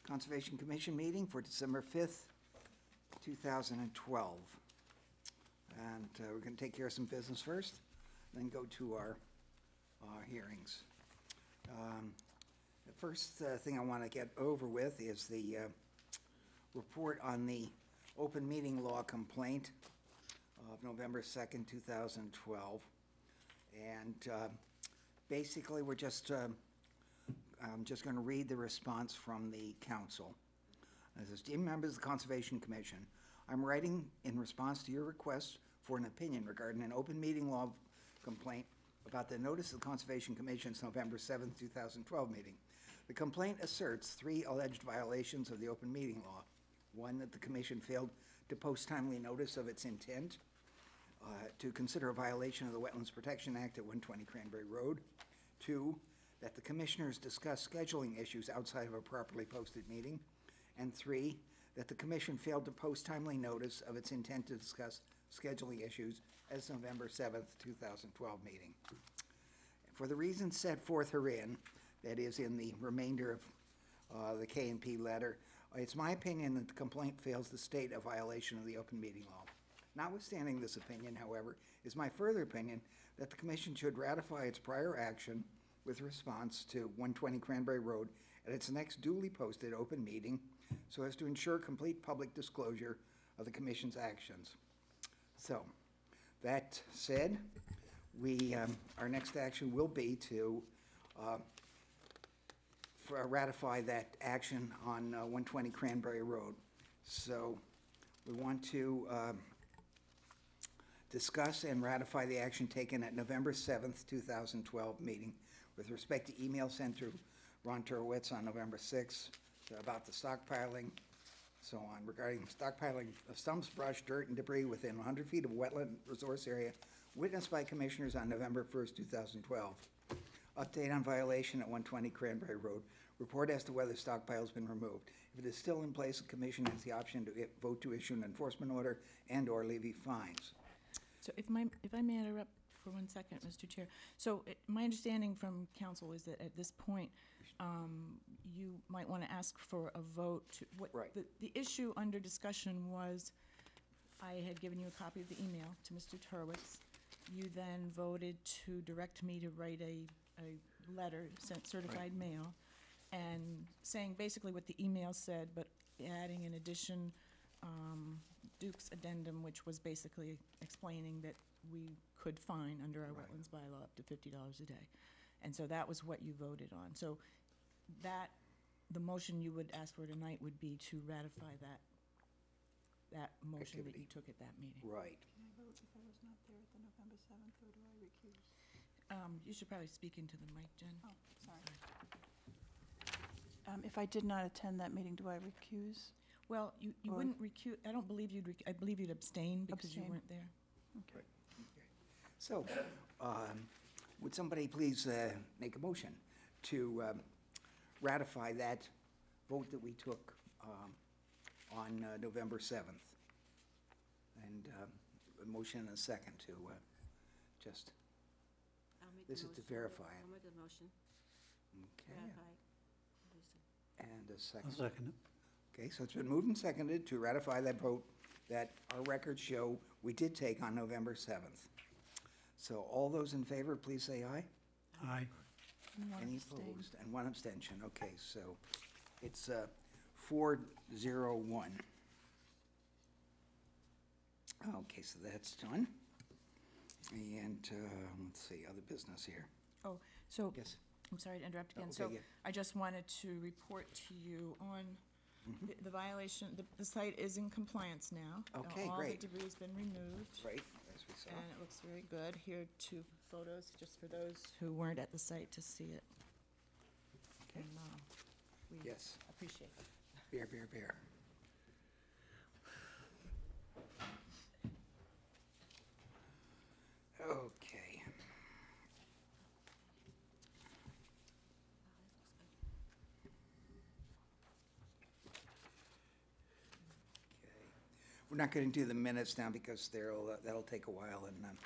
Conservation Commission meeting for December 5th, 2012. And we're going to take care of some business first, then go to our hearings. The first thing I want to get over with is the report on the open meeting law complaint of November 2nd, 2012. And basically, we're just I'm just going to read the response from the council. It says, "Dear members of the Conservation Commission, I'm writing in response to your request for an opinion regarding an open meeting law complaint about the notice of the Conservation Commission's November 7th, 2012 meeting. The complaint asserts 3 alleged violations of the open meeting law. 1, that the Commission failed to post timely notice of its intent to consider a violation of the Wetlands Protection Act at 120 Cranberry Road. 2, that the Commissioners discussed scheduling issues outside of a properly posted meeting. And 3, that the Commission failed to post timely notice of its intent to discuss scheduling issues as November 7th, 2012 meeting. For the reasons set forth herein, that is in the remainder of the K&P letter, it's my opinion that the complaint fails to state a violation of the open meeting law. Notwithstanding this opinion, however, is my further opinion that the Commission should ratify its prior action with response to 120 Cranberry Road at its next duly posted open meeting so as to ensure complete public disclosure of the Commission's actions." So, that said, our next action will be to ratify that action on 120 Cranberry Road. So, we want to discuss and ratify the action taken at November 7th, 2012 meeting with respect to email sent to Ron Turowitz on November 6th about the stockpiling, so on, regarding stockpiling of stumps, brush, dirt, and debris within 100 feet of wetland resource area witnessed by commissioners on November 1st, 2012. Update on violation at 120 Cranberry Road. Report as to whether stockpile has been removed. If it is still in place, the Commission has the option to vote to issue an enforcement order and/or levy fines. So if I may interrupt for 1 second, Mr. Chair. So my understanding from council is that at this point, you might want to ask for a vote. Right. The issue under discussion was, I had given you a copy of the email to Mr. Turowitz. You then voted to direct me to write a letter, sent certified mail, and saying basically what the email said, but adding in addition Duke's addendum, which was basically explaining that we could fine under our wetlands bylaw up to $50 a day. And so that was what you voted on. So that, the motion you would ask for tonight would be to ratify that motion that you took at that meeting. Right. Can I vote if I was not there at the November 7th, or do I recuse? You should probably speak into the mic, Jen. Oh, sorry. If I did not attend that meeting, do I recuse? Well, you wouldn't recuse. I don't believe I believe you'd abstain because you weren't there. Okay. Okay. So, would somebody please make a motion to ratify that vote that we took on November 7th? And a motion and a second to just, this is to verify it. I'll make a motion. Okay. Ratify. And a second. I'll second it. Okay, so it's been moved and seconded to ratify that vote that our records show we did take on November 7th. So all those in favor, please say aye. Aye. Any opposed? And 1 abstention. Okay, so it's 4-0-1. Okay, so that's done. And let's see, other business here. Oh, so Yes. I'm sorry to interrupt again. Okay, So yeah. I just wanted to report to you on the violation. The site is in compliance now. Okay, All great. the debris has been removed. Right, as we saw. And it looks very good. Here are 2 photos, just for those who weren't at the site to see it. Okay. And we Yes. appreciate it. Bear, bear, bear. Okay. We're not going to do the minutes now because that'll take a while, and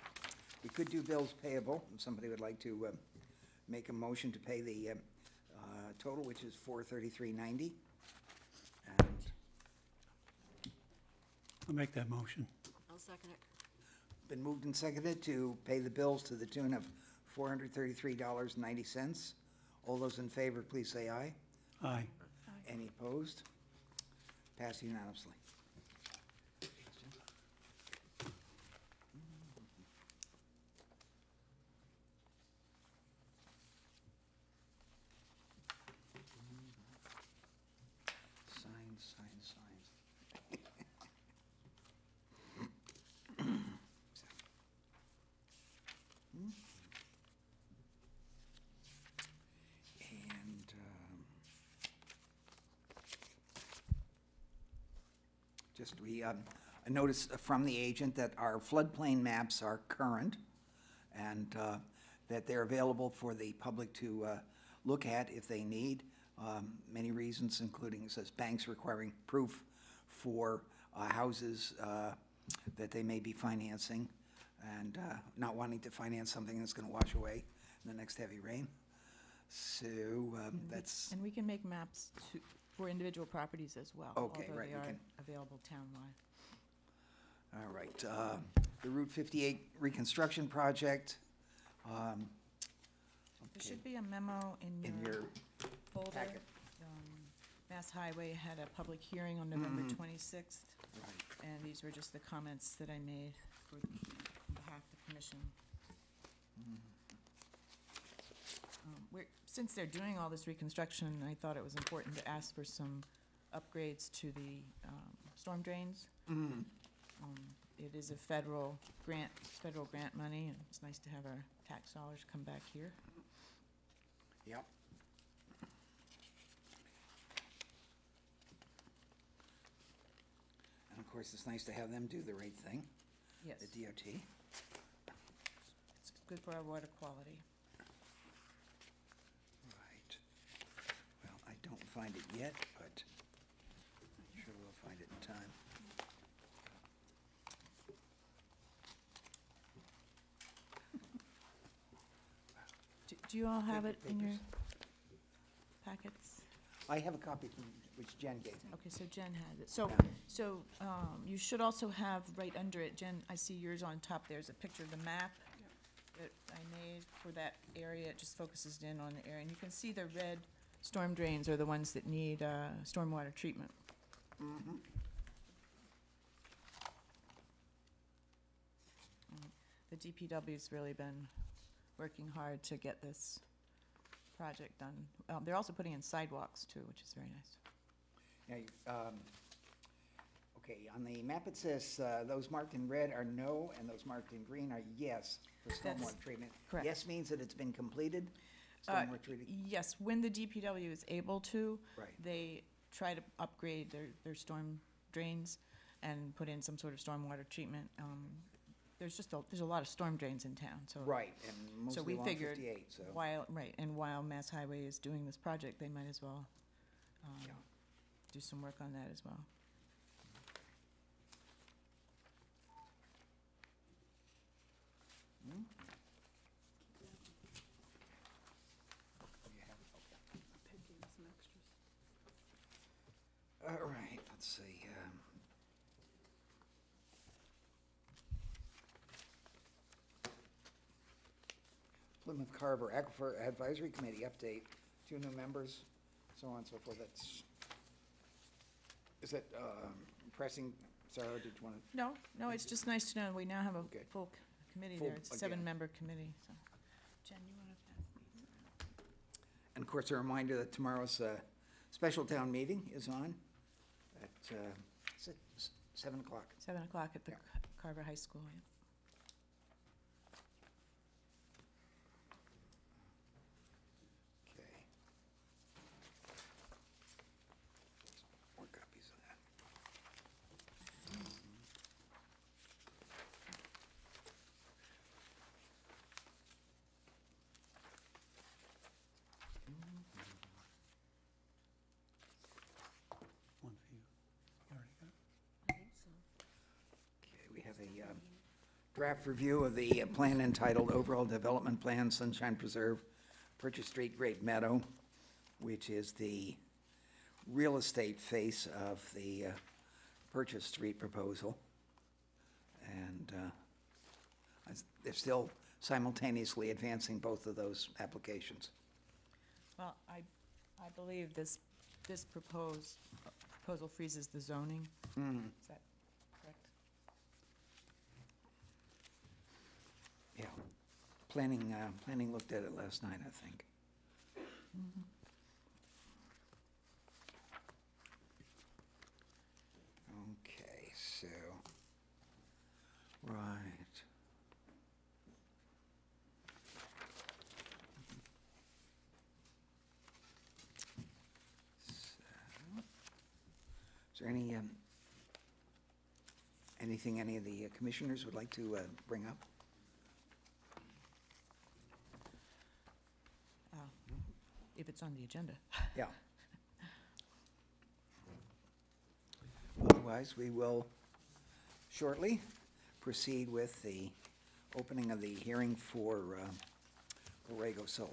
we could do bills payable, if somebody would like to make a motion to pay the total, which is $433.90. I'll make that motion. I'll second it. Been moved and seconded to pay the bills to the tune of $433.90. All those in favor, please say aye. Aye. Any opposed? Passed unanimously. Signs, signs, signs. And, a notice from the agent that our floodplain maps are current and that they're available for the public to look at if they need. Many reasons, including, it says, banks requiring proof for houses that they may be financing and not wanting to finance something that's going to wash away in the next heavy rain. So that's, And we can make maps for individual properties as well. Okay, although right, they we are can. available townwide. all right. The Route 58 reconstruction project. There Okay, should be a memo in in your your folder. packet. Mass Highway had a public hearing on November Mhm. 26th, Right. and these were just the comments that I made on behalf of the commission. Since they're doing all this reconstruction, I thought it was important to ask for some upgrades to the storm drains. Mhm. It is a federal grant money, and it's nice to have our tax dollars come back here. Yep. And of course, it's nice to have them do the right thing, Yes, the DOT. it's good for our water quality. Right. Well, I don't find it yet, but I'm sure we'll find it in time. Do you all have it in your Papers. packets? I have a copy from, which Jen gave me. Okay, so Jen has it. So, Yeah. you should also have right under it, Jen, I see yours on top, there's a picture of the map that I made for that area. It just focuses in on the area, and you can see the red storm drains are the ones that need stormwater treatment. Mhm. The DPW's really been working hard to get this project done. They're also putting in sidewalks too, which is very nice. Now, okay, on the map it says those marked in red are no, and those marked in green are yes for That's stormwater treatment. correct. Yes means that it's been completed, Uh, stormwater treated? Yes, when the DPW is able to, Right. they try to upgrade their storm drains and put in some sort of stormwater treatment. There's a lot of storm drains in town, so. Right, and mostly we along figured 58, so. While Mass Highway is doing this project, they might as well Yeah. do some work on that as well. Hmm? You have- okay. Picking some extras. All right, let's see. Plymouth Carver Aquifer Advisory Committee update, 2 new members, so on and so forth. Is that pressing, Sarah, did you want to? No, it's just nice to know we now have a Okay. full committee Full there. It's a again. 7-member committee, so. Jen, you want to pass these around? And of course, a reminder that tomorrow's special town meeting is on at 7 o'clock. 7 o'clock at the Yeah. Carver High School, yeah. Okay. More copies of that. One for you. You already got it? I think so. Okay, we have a draft review of the plan entitled Overall Development Plan Sunshine Preserve, Purchase Street, Great Meadow, which is the real estate face of the Purchase Street proposal. And they're still simultaneously advancing both of those applications. Well, I believe this proposal freezes the zoning. Is that correct? Yeah. Planning looked at it last night, I think. Okay, so, right. Is there anything any of the commissioners would like to bring up? If it's on the agenda. Yeah. Otherwise, we will shortly proceed with the opening of the hearing for Borrego Solar.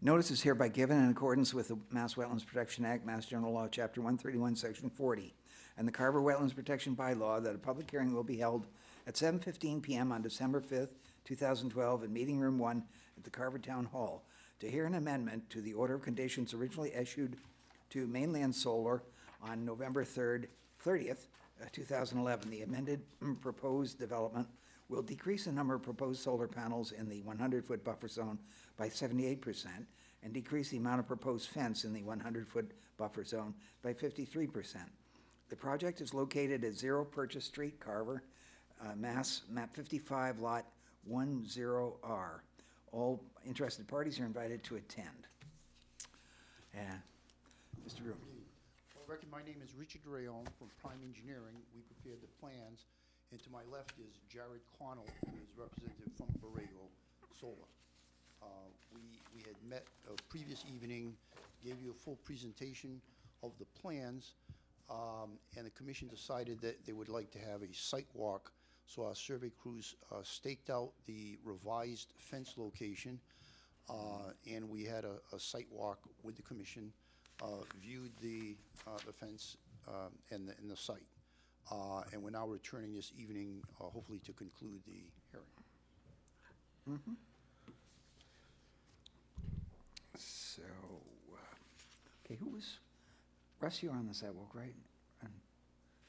Notice is hereby given in accordance with the Mass Wetlands Protection Act, Mass General Law, Chapter 131, Section 40, and the Carver Wetlands Protection Bylaw that a public hearing will be held at 7:15 p.m. on December 5th, 2012, in Meeting Room 1 at the Carver Town Hall to hear an amendment to the order of conditions originally issued to Mainland Solar on November 30th, 2011. The amended proposed development will decrease the number of proposed solar panels in the 100-foot buffer zone by 78% and decrease the amount of proposed fence in the 100-foot buffer zone by 53%. The project is located at 0 Purchase Street, Carver, Mass, map 55, lot 10R. All interested parties are invited to attend. Mr. Room. For the record, my name is Richard Rayon from Prime Engineering. We prepared the plans, and to my left is Jared Connell, who is representative from Borrego Solar. We had met a previous evening, gave you a full presentation of the plans, and the commission decided that they would like to have a site walk. So our survey crews staked out the revised fence location, and we had a site walk with the commission, viewed the fence and the site. And we're now returning this evening, hopefully to conclude the hearing. Mm-hmm. So, okay, who was, Russ, you were on the sidewalk, right? And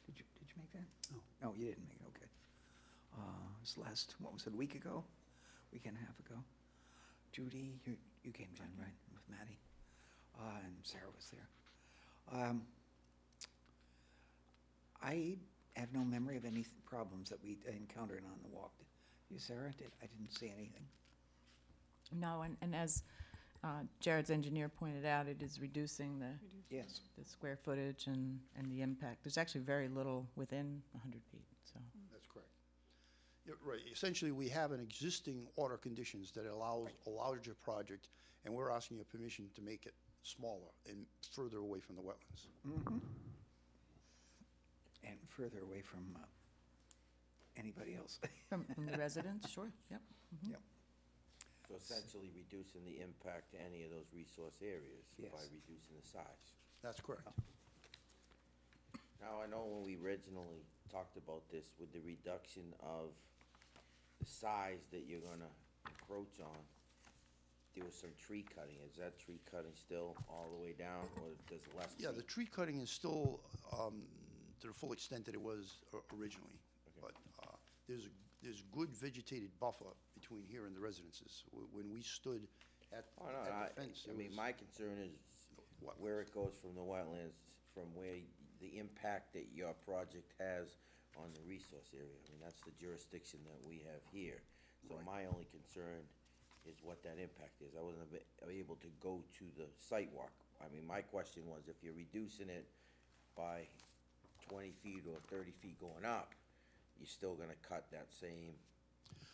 did you make that? No. No, you didn't make it, okay. It was what was it, a week ago? Week and a half ago? Judy, you came down, right, with Maddie? And Sarah was there. I have no memory of any problems that we encountered on the walk. You, Sarah? I didn't see anything. No, and as Jared's engineer pointed out, it is reducing the Yes. square footage and the impact. There's actually very little within 100 feet, so. That's correct. Yeah, right. Essentially, we have an existing order of conditions that allows a larger project, and we're asking your permission to make it smaller and further away from the wetlands. Mm-hmm. And further away from anybody else. From the residents, sure, yep. Mhm. Yep. So essentially reducing the impact to any of those resource areas Yes. by reducing the size. That's correct. Now, I know when we originally talked about this, with the reduction of the size that you're gonna encroach on, there was some tree cutting. Is that tree cutting still all the way down, or does less? Yeah, the tree cutting is still to the full extent that it was originally. Okay. But there's good vegetated buffer between here and the residences. When we stood at Oh, no, the fence, I it mean, was my concern is wetlands. where it goes from the wetlands, from where the impact that your project has on the resource area. I mean, that's the jurisdiction that we have here. So Right. my only concern is what that impact is. I wasn't able to go to the site walk. I mean, my question was, if you're reducing it by 20 feet or 30 feet going up, you're still gonna cut that same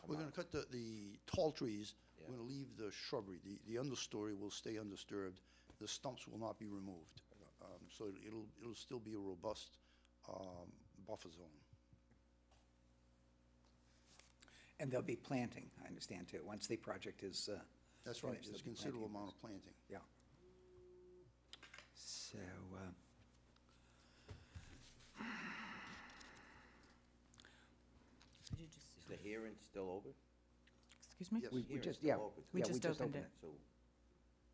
We're gonna amount. cut the tall trees. Yeah. We're gonna leave the shrubbery. The understory will stay undisturbed. The stumps will not be removed. So it'll still be a robust buffer zone. And they'll be planting, I understand, too, once the project is, That's right, finished, there's they'll be considerable planting. amount of planting. Yeah. So, Could you just, Is the hearing still open? excuse me? Yes. we Hearing's just, still yeah. open. We yeah, just opened it. So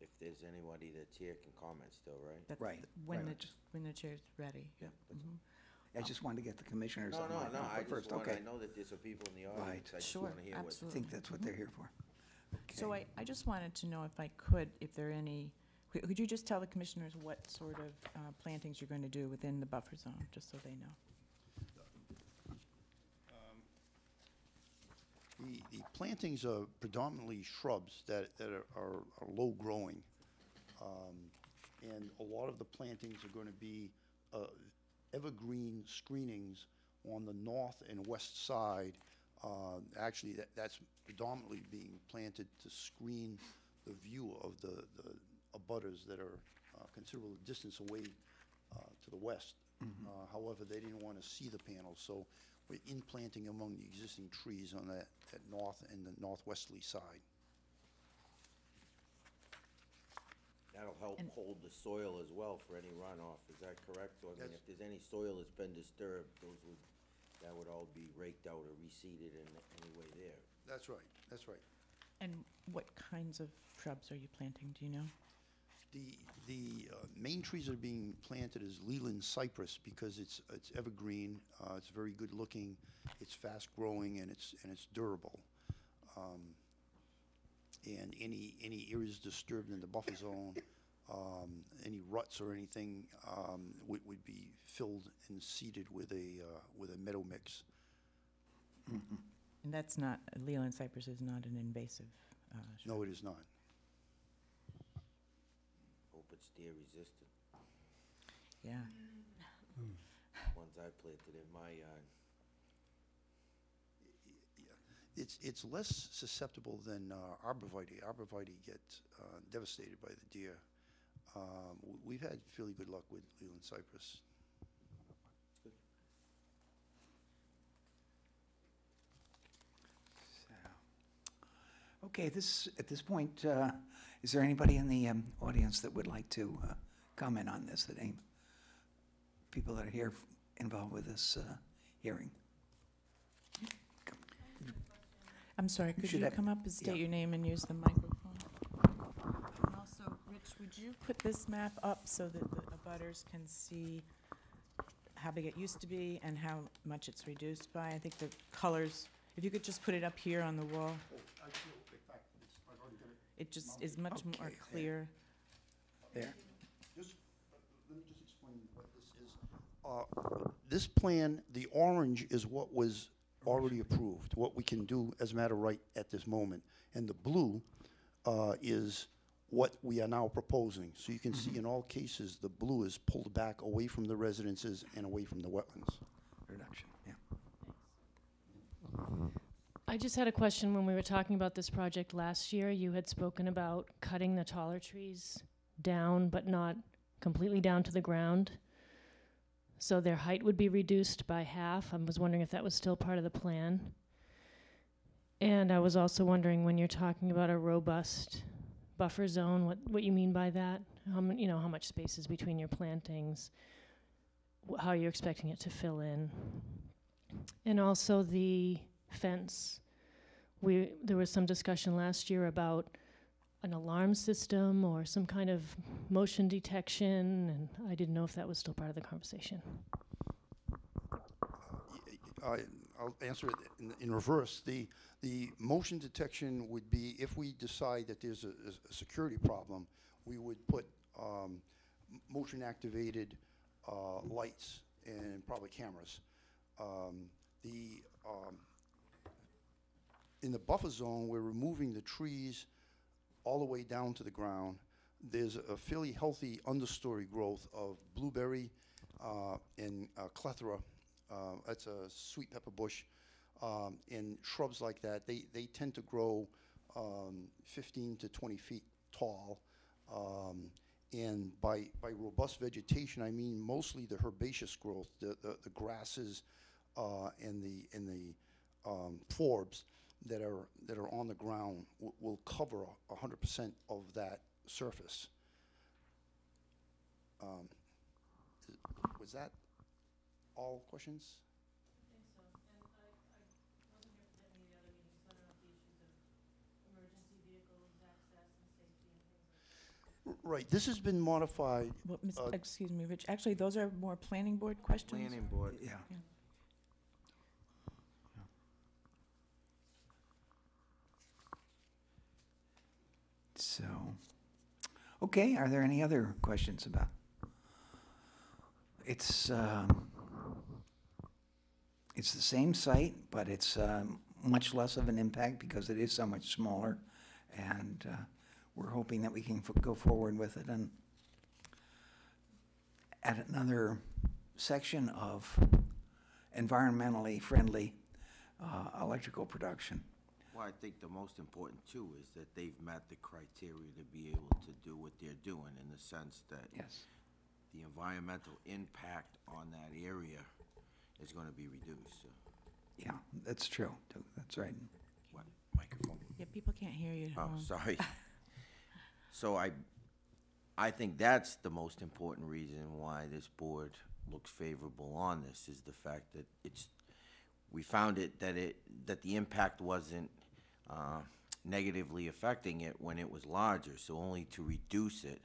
if there's anybody that's here can comment still, right? That's Right, When right. when the chair's ready. Yeah. Mhm. I just wanted to get the commissioners No, on no, my no, I first, just want, okay. I know that there's some people in the Right. audience, I just Sure, wanna hear what. I absolutely. think that's what they're here for. So Okay. I just wanted to know if I could, if there are any, could you just tell the commissioners what sort of plantings you're going to do within the buffer zone, just so they know? The plantings are predominantly shrubs that are low growing. And a lot of the plantings are gonna be evergreen screenings on the north and west side. Actually, that's predominantly being planted to screen the view of the abutters that are considerable distance away to the west. However, they didn't want to see the panels, so we're in-planting among the existing trees on that north and the northwesterly side. That'll help And- hold the soil as well for any runoff, is that correct? So I mean, That's- if there's any soil that's been disturbed, that would all be raked out or reseeded in any way there. That's right, that's right. And what kinds of shrubs are you planting, do you know? The main trees that are being planted is Leland cypress because it's evergreen, it's very good looking, it's fast growing, and it's durable. And any areas disturbed in the buffer zone, any ruts or anything, would be filled and seeded with a meadow mix. And that's not, Leland cypress is not an invasive shrub? No, it is not. Hope it's deer resistant, Yeah. ones I planted in my yard. It's less susceptible than arborvitae. Arborvitae get devastated by the deer. We've had fairly good luck with Leland cypress. So, okay, at this point, is there anybody in the audience that would like to comment on this, that any people that are here involved with this hearing? I'm sorry, could should you have- come up and yeah. state your name and use the microphone? And also, Rich, would you put this map up so that the abutters can see how big it used to be and how much it's reduced by? I think the colors, if you could just put it up here on the wall, it just is much more Okay, clear. There? Just, let me just explain what this is. This plan, the orange is what was already approved, what we can do as a matter of right at this moment. And the blue is what we are now proposing. So you can see in all cases, the blue is pulled back away from the residences and away from the wetlands. Reduction, yeah. I just had a question. When we were talking about this project last year, you had spoken about cutting the taller trees down, but not completely down to the ground. So their height would be reduced by half. I was wondering if that was still part of the plan. And I was also wondering, when you're talking about a robust buffer zone, what you mean by that? How much space is between your plantings? How you're expecting it to fill in? And also the fence. There was some discussion last year about an alarm system or some kind of motion detection, and I didn't know if that was still part of the conversation. I'll answer it in reverse. The motion detection would be if we decide that there's a security problem, we would put motion-activated lights and probably cameras. In the buffer zone, we're removing the trees all the way down to the ground. There's a fairly healthy understory growth of blueberry and clethra. That's a sweet pepper bush. And shrubs like that, they tend to grow 15 to 20 feet tall. And by robust vegetation, I mean mostly the herbaceous growth, the grasses and the forbs that are on the ground will cover 100% of that surface. Was that all questions? Right, this has been modified. Well, Uh, excuse me, Rich, actually, those are more planning board questions. Planning board. Yeah. So, okay, are there any other questions about? It's the same site, but it's much less of an impact because it is so much smaller. And we're hoping that we can go forward with it and add another section of environmentally friendly electrical production. Well, I think the most important too is that they've met the criteria to be able to do what they're doing, in the sense that Yes. the environmental impact on that area is gonna be reduced, so. Yeah, that's true. That's right. What, microphone? Yeah, people can't hear you at Oh, home. sorry. So I think that's the most important reason why this board looks favorable on this, is the fact that we found that the impact wasn't negatively affecting it when it was larger, so only to reduce it,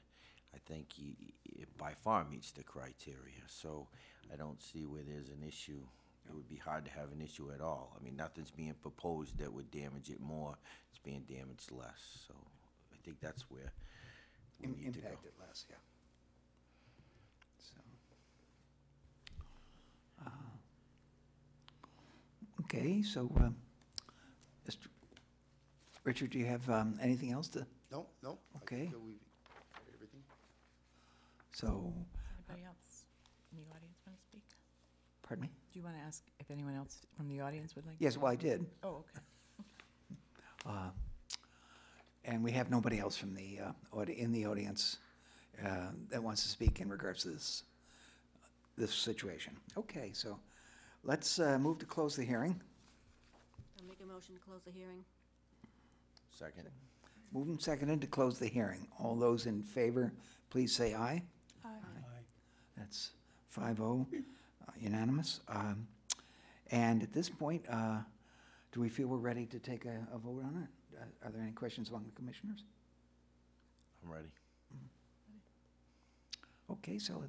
I think it by far meets the criteria. So I don't see where there's an issue. It would be hard to have an issue at all. I mean, nothing's being proposed that would damage it more. It's being damaged less. So I think that's where we need to go. Impacted less, yeah. So, okay, so, Mr. Richard, do you have anything else to? No. I Okay. think that we've covered everything. So, Anybody else in the audience want to speak? pardon me? Do you want to ask if anyone else from the audience would like to? Yes, well, I did. Oh, okay. And we have nobody else from the in the audience that wants to speak in regards to this situation. Okay, so let's move to close the hearing. I'll make a motion to close the hearing. Second? Moved and seconded to close the hearing. All those in favor, please say aye. Aye. Aye. That's 5-0, unanimous. And at this point, do we feel we're ready to take a vote on it? Are there any questions among the commissioners? I'm ready. Okay, so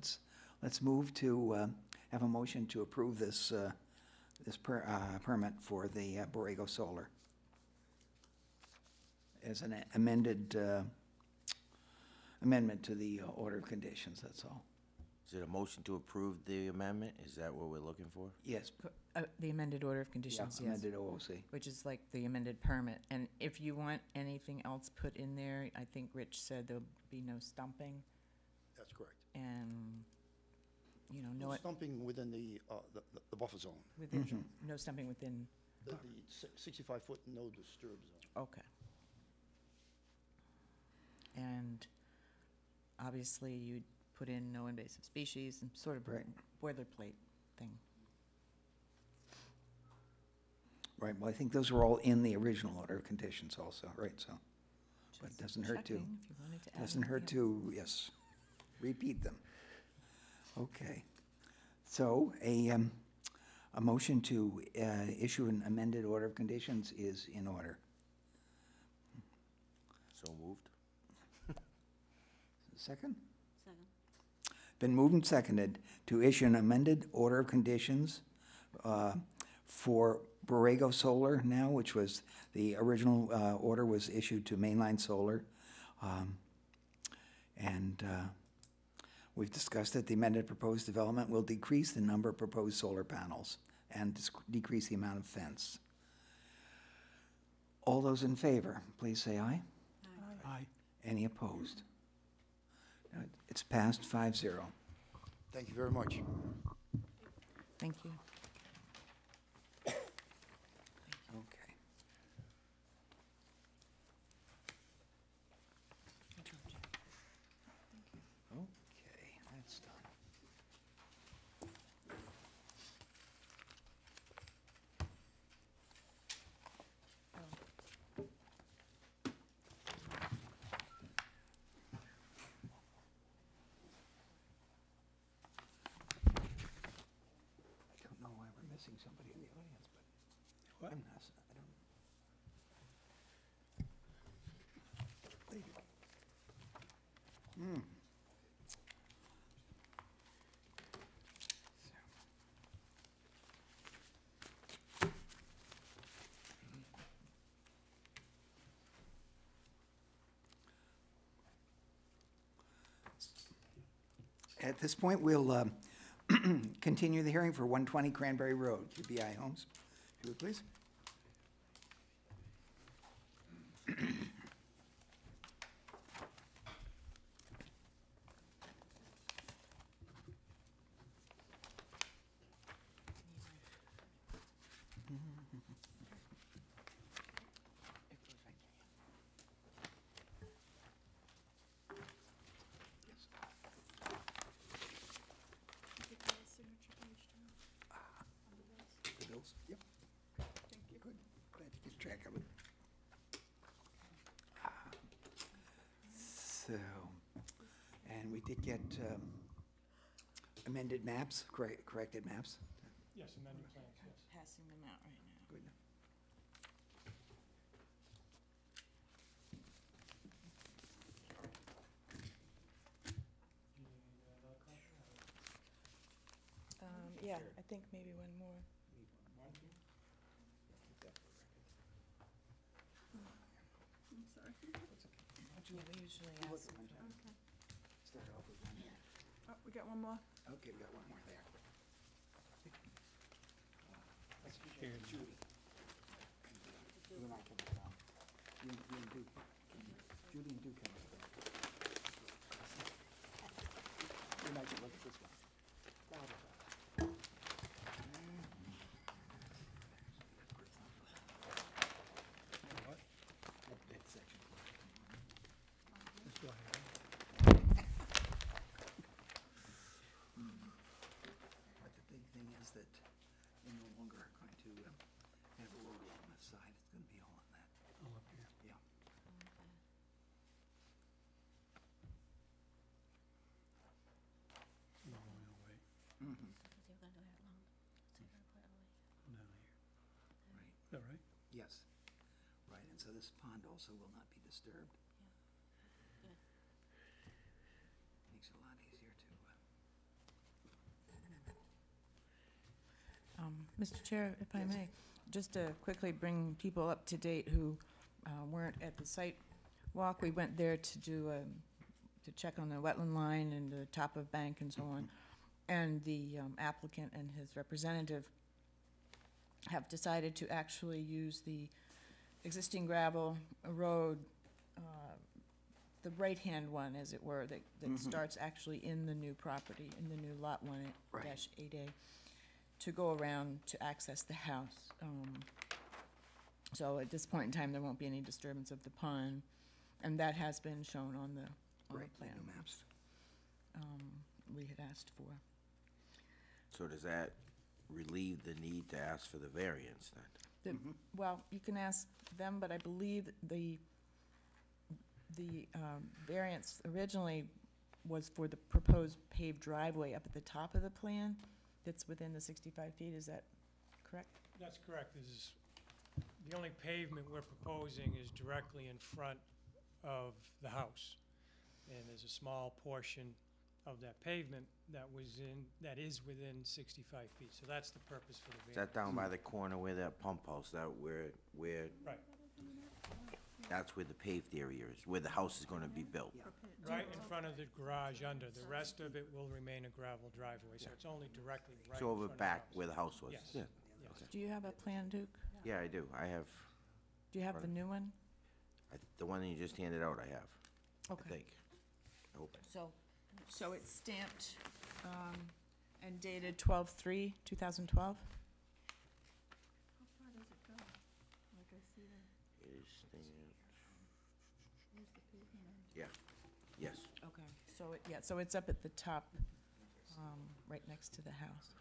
let's move to have a motion to approve this permit for the Borrego Solar as an amendment to the order of conditions, that's all. Is it a motion to approve the amendment? Is that what we're looking for? Yes. The amended order of Yeah, conditions, yes. amended OOC. Which is like the amended permit. And if you want anything else put in there, I think Rich said there'll be no stumping That's correct. and, No stumping within the buffer zone, within, no stumping within, the 65-foot no disturb zone. okay. And obviously you'd put in no invasive species and sort of Right. boilerplate thing. Right, well, I think those were all in the original order of conditions also, right, so. But it Just doesn't hurt to, checking if you wanted to add doesn't hurt anything else. to, yes, repeat them. Okay, so a motion to issue an amended order of conditions is in order. So moved? Second? Second. Been moved and seconded to issue an amended order of conditions for Borrego Solar now, which was, the original order was issued to Mainline Solar. And we've discussed that the amended proposed development will decrease the number of proposed solar panels and decrease the amount of fence. All those in favor, please say aye. Aye. Any opposed? It's passed 5-0. Thank you very much. Thank you. Okay. bottom house. I don't. There you go. Hmm. At this point, we'll continue the hearing for 120 Cranberry Road, QBI Homes. If you would, please. The bills? Yep. Thank you. Good. Glad to keep track of it. So, and we did get amended maps, corrected maps. Yes, amended plans, yes. Passing them out right now. Good. Do you need another copy? Yeah, I think maybe one more. One, two? I'm sorry. Yeah, we usually You look ask. at one time. Okay. Start off with one. Oh, we got one more. Okay, we got one more there. Let's Here. Judy. You and I can, you and Duke. Judy and Duke can look at that. You and I can look at this one. What? That section. That's why. But the big thing is that you're no longer going to have a road along this side. It's going to be all on that. All up here. Yeah. A long way away. Mm-hmm. So you're gonna do it long, so you're gonna put it away. Down here. Right. Is that right? Yes. Right. And so this pond also will not be disturbed. Good. Makes it a lot easier to. Mr. Chair, if I may, just to quickly bring people up to date who weren't at the site walk, we went there to do, to check on the wetland line and the top of bank and so on. And the applicant and his representative have decided to actually use the existing gravel road, the right-hand one, as it were, that Mhm. starts actually in the new property, in the new lot one Right. dash 8A, to go around to access the house. So at this point in time, there won't be any disturbance of the pond, and that has been shown on the Right. The plan new maps. we had asked for. So does that relieve the need to ask for the variance then? Well, you can ask them, but I believe the variance originally was for the proposed paved driveway up at the top of the plan that's within the 65 feet, is that correct? That's correct. This is, the only pavement we're proposing is directly in front of the house. And there's a small portion of that pavement that is within 65 feet. So that's the purpose for the Is variance. that down by the corner where that pump house, where, Right, that's where the paved area is, where the house is gonna be built? Yeah. right in front of the garage under. The rest of it will remain a gravel driveway, so it's only directly right in So front over of the back house. where the house was? Yes. Yeah. Yes. Do you have a plan, Duke? Yeah, I do. I have, Do you have the Right. new one? the one that you just handed out, I have, I Okay. think. I hope. So it's stamped and dated 12/3/2012? How far does it go? Like I see the, It is stamped. where's the pavement end? Yeah, yes. Okay. So it's up at the top, right next to the house.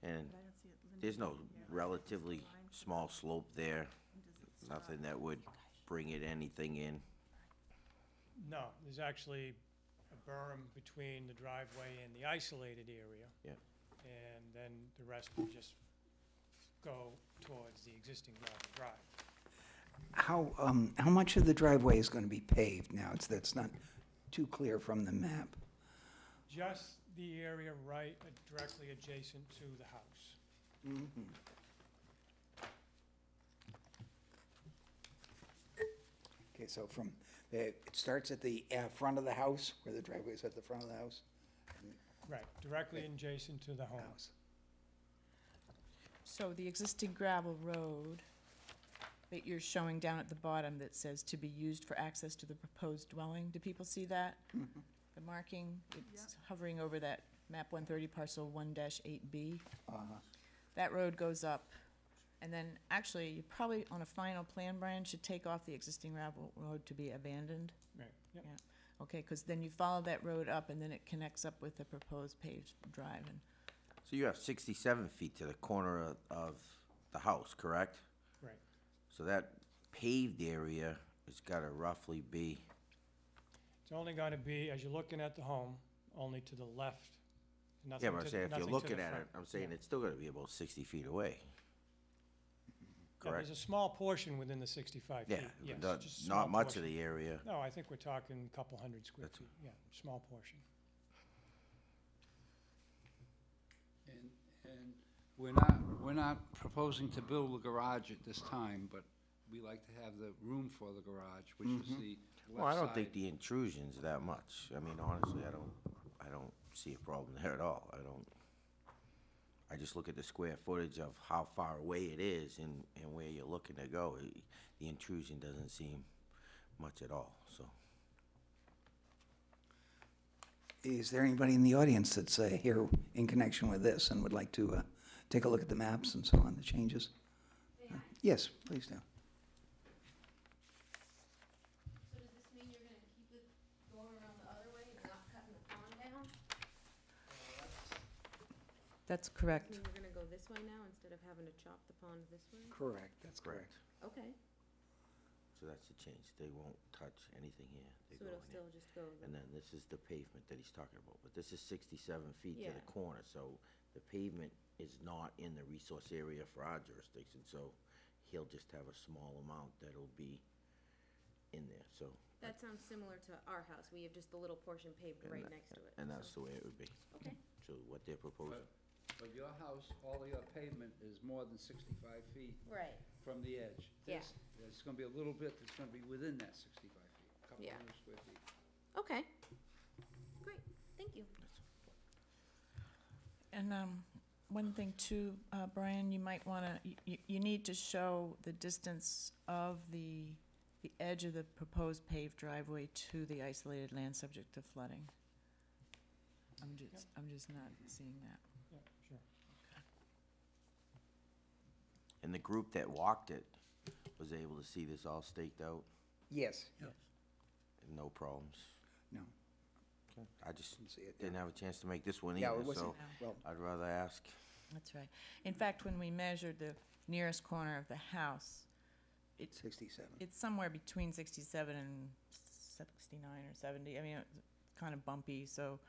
And But I don't see it there's no linear. Yeah. relatively Line from small slope there, and does it stop? nothing that would bring it anything in. No, there's actually a berm between the driveway and the isolated area. Yeah. And then the rest will just go towards the existing gravel drive. How much of the driveway is going to be paved now? That's not too clear from the map. Just the area right directly adjacent to the house. Okay, so it starts at the front of the house, where the driveway is at the front of the house? Right, directly adjacent to the home. House. So the existing gravel road that you're showing down at the bottom that says to be used for access to the proposed dwelling, do people see that? The marking, it's hovering over that map 130 parcel 1-8B. That road goes up, and then actually, you probably, on a final plan, Brian, should take off the existing gravel road to be abandoned. Right, yep. Yeah. Okay, because then you follow that road up, and then it connects up with the proposed paved drive. And So you have 67 feet to the corner of the house, correct? Right. So that paved area has got to roughly be, It's only gonna be, as you're looking at the home, only to the left. Nothing yeah, but I'm to- saying if nothing you're to the looking at front. it, I'm saying Yeah. it's still got to be about 60 feet away. Yeah, Correct? there's a small portion within the 65 feet, Yeah, yes. not, just a small not much of portion. the area. No, I think we're talking a couple hundred square That's- feet, yeah, small portion. And we're not proposing to build a garage at this time, but we like to have the room for the garage, which is the Well, I left don't think side. the intrusion's that much. I mean, honestly, I don't see a problem there at all. I just look at the square footage of how far away it is and where you're looking to go. The intrusion doesn't seem much at all, so. Is there anybody in the audience that's here in connection with this and would like to take a look at the maps and so on, the changes? Yes, please do. So does this mean you're gonna keep it going around the other way and not cutting the pond down? that's Does correct. this mean you're gonna go this way now instead of having to chop the pond this way? Correct, that's correct. Okay, So that's the change. They won't touch anything here. They so go it'll in here. still just go, And then this is the pavement that he's talking about, but this is 67 feet to Yeah. the corner, so the pavement is not in the resource area for our jurisdiction, so he'll just have a small amount that'll be in there, so. that sounds similar to our house, we have just the little portion paved and right that- next to it. And that's so- the way it would be. Okay, So what they're proposing. But your house, all your pavement is more than 65 feet right, from the edge. Yeah. There's gonna be a little bit that's gonna be within that 65 feet, a couple Yeah. hundred square feet. okay. Great, thank you. And one thing too, Brian, you might want to, you need to show the distance of the edge of the proposed paved driveway to the isolated land subject to flooding. I'm just not seeing that. Yeah, sure. And the group that walked it was able to see this all staked out, Yes. Yep. and no problems. No. Okay. I just Didn't see it, didn't have a chance to make this one Yeah, it either, wasn't, so well, I'd rather ask. That's right. In fact, when we measured the nearest corner of the house, 67. it's somewhere between 67 and 69 or 70. I mean, it's kind of bumpy, so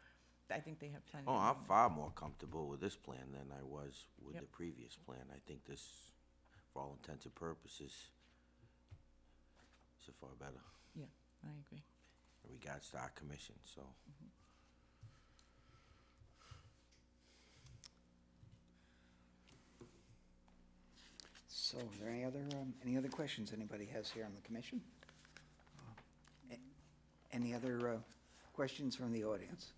I think they have plenty Oh, of I'm room. far more comfortable with this plan than I was with Yep. the previous plan. I think this, for all intents and purposes, is far better I agree. in regards to our commission, so. So are there any other questions anybody has here on the commission? Any other questions from the audience?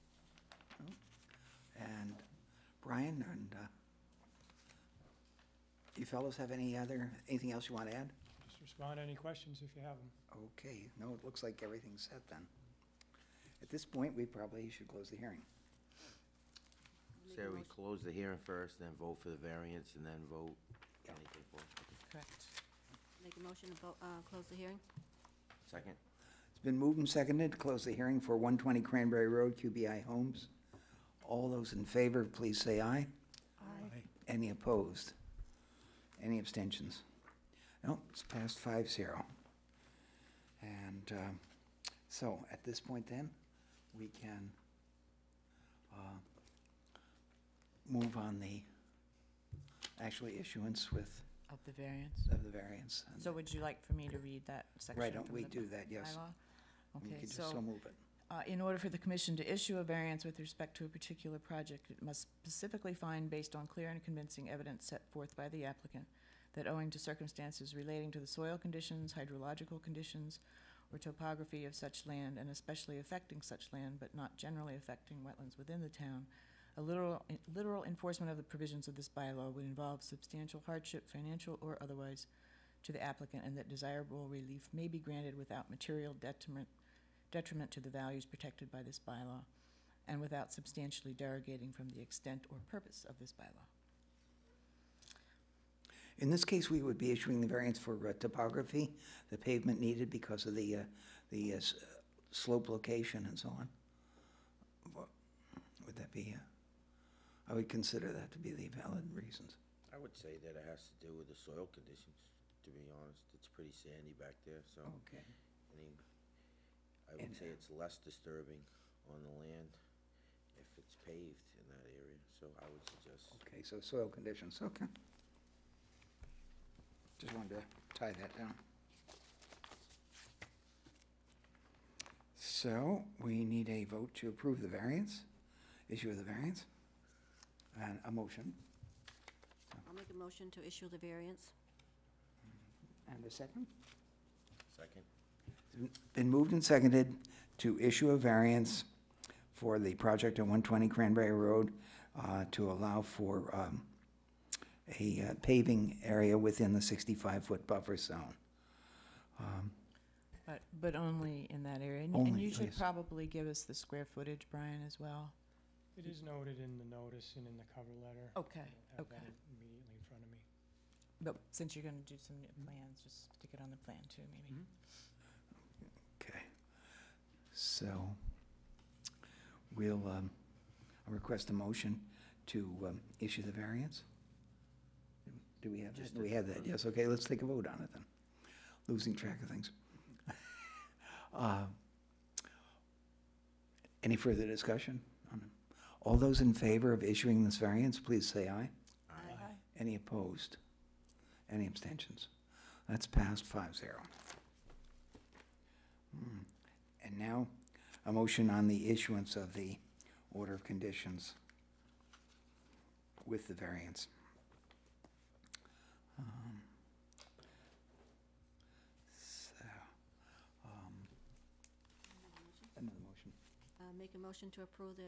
No? And Brian, and you fellows have anything else you want to add? Just respond to any questions if you have them. Okay, no, it looks like everything's set then. At this point, we probably should close the hearing. Make Say a we motion- close the hearing first, then vote for the variance, and then vote Yeah. anything for it. Correct. Make a motion to close the hearing? Second? It's been moved and seconded to close the hearing for 120 Cranberry Road, QBI Homes. All those in favor, please say aye. Aye. Any opposed? Any abstentions? No, it's passed 5-0. And so at this point then, we can move on the actually issuance with, Of the variance. of the variance. And So would you like for me to read that section? Why don't from we the do that, yes. bylaw? You Okay, could just so move it. In order for the commission to issue a variance with respect to a particular project, it must specifically find, based on clear and convincing evidence set forth by the applicant, that owing to circumstances relating to the soil conditions, hydrological conditions, or topography of such land, and especially affecting such land, but not generally affecting wetlands within the town, a literal enforcement of the provisions of this bylaw would involve substantial hardship, financial or otherwise, to the applicant, and that desirable relief may be granted without material detriment to the values protected by this bylaw, and without substantially derogating from the extent or purpose of this bylaw. In this case, we would be issuing the variance for topography, the pavement needed because of the slope location and so on. Would that be, I would consider that to be the valid reasons. I would say that it has to do with the soil conditions, to be honest. It's pretty sandy back there, so, Okay. I mean, I would say it's less disturbing on the land if it's paved in that area, so I would suggest. Okay, so soil conditions, okay. Just wanted to tie that down. So, we need a vote to approve the variance, issue of the variance, and a motion. I'll make a motion to issue the variance. And a second? Second? It's been moved and seconded to issue a variance for the project at 120 Cranberry Road to allow for a paving area within the 65-foot buffer zone. But only in that area. And Only, you should yes. probably give us the square footage, Brian, as well. It is noted in the notice and in the cover letter. Okay, I don't have okay. that immediately in front of me. But since you're gonna do some new plans, just stick it on the plan too, maybe. Okay. So we'll request a motion to issue the variance. Do we have that? Do we have that? Yes, okay, let's take a vote on it then. Losing track of things. Any further discussion on it? All those in favor of issuing this variance, please say aye. Aye. Any opposed? Any abstentions? That's passed 5-0. And now, a motion on the issuance of the order of conditions with the variance. Another motion. Make a motion to approve the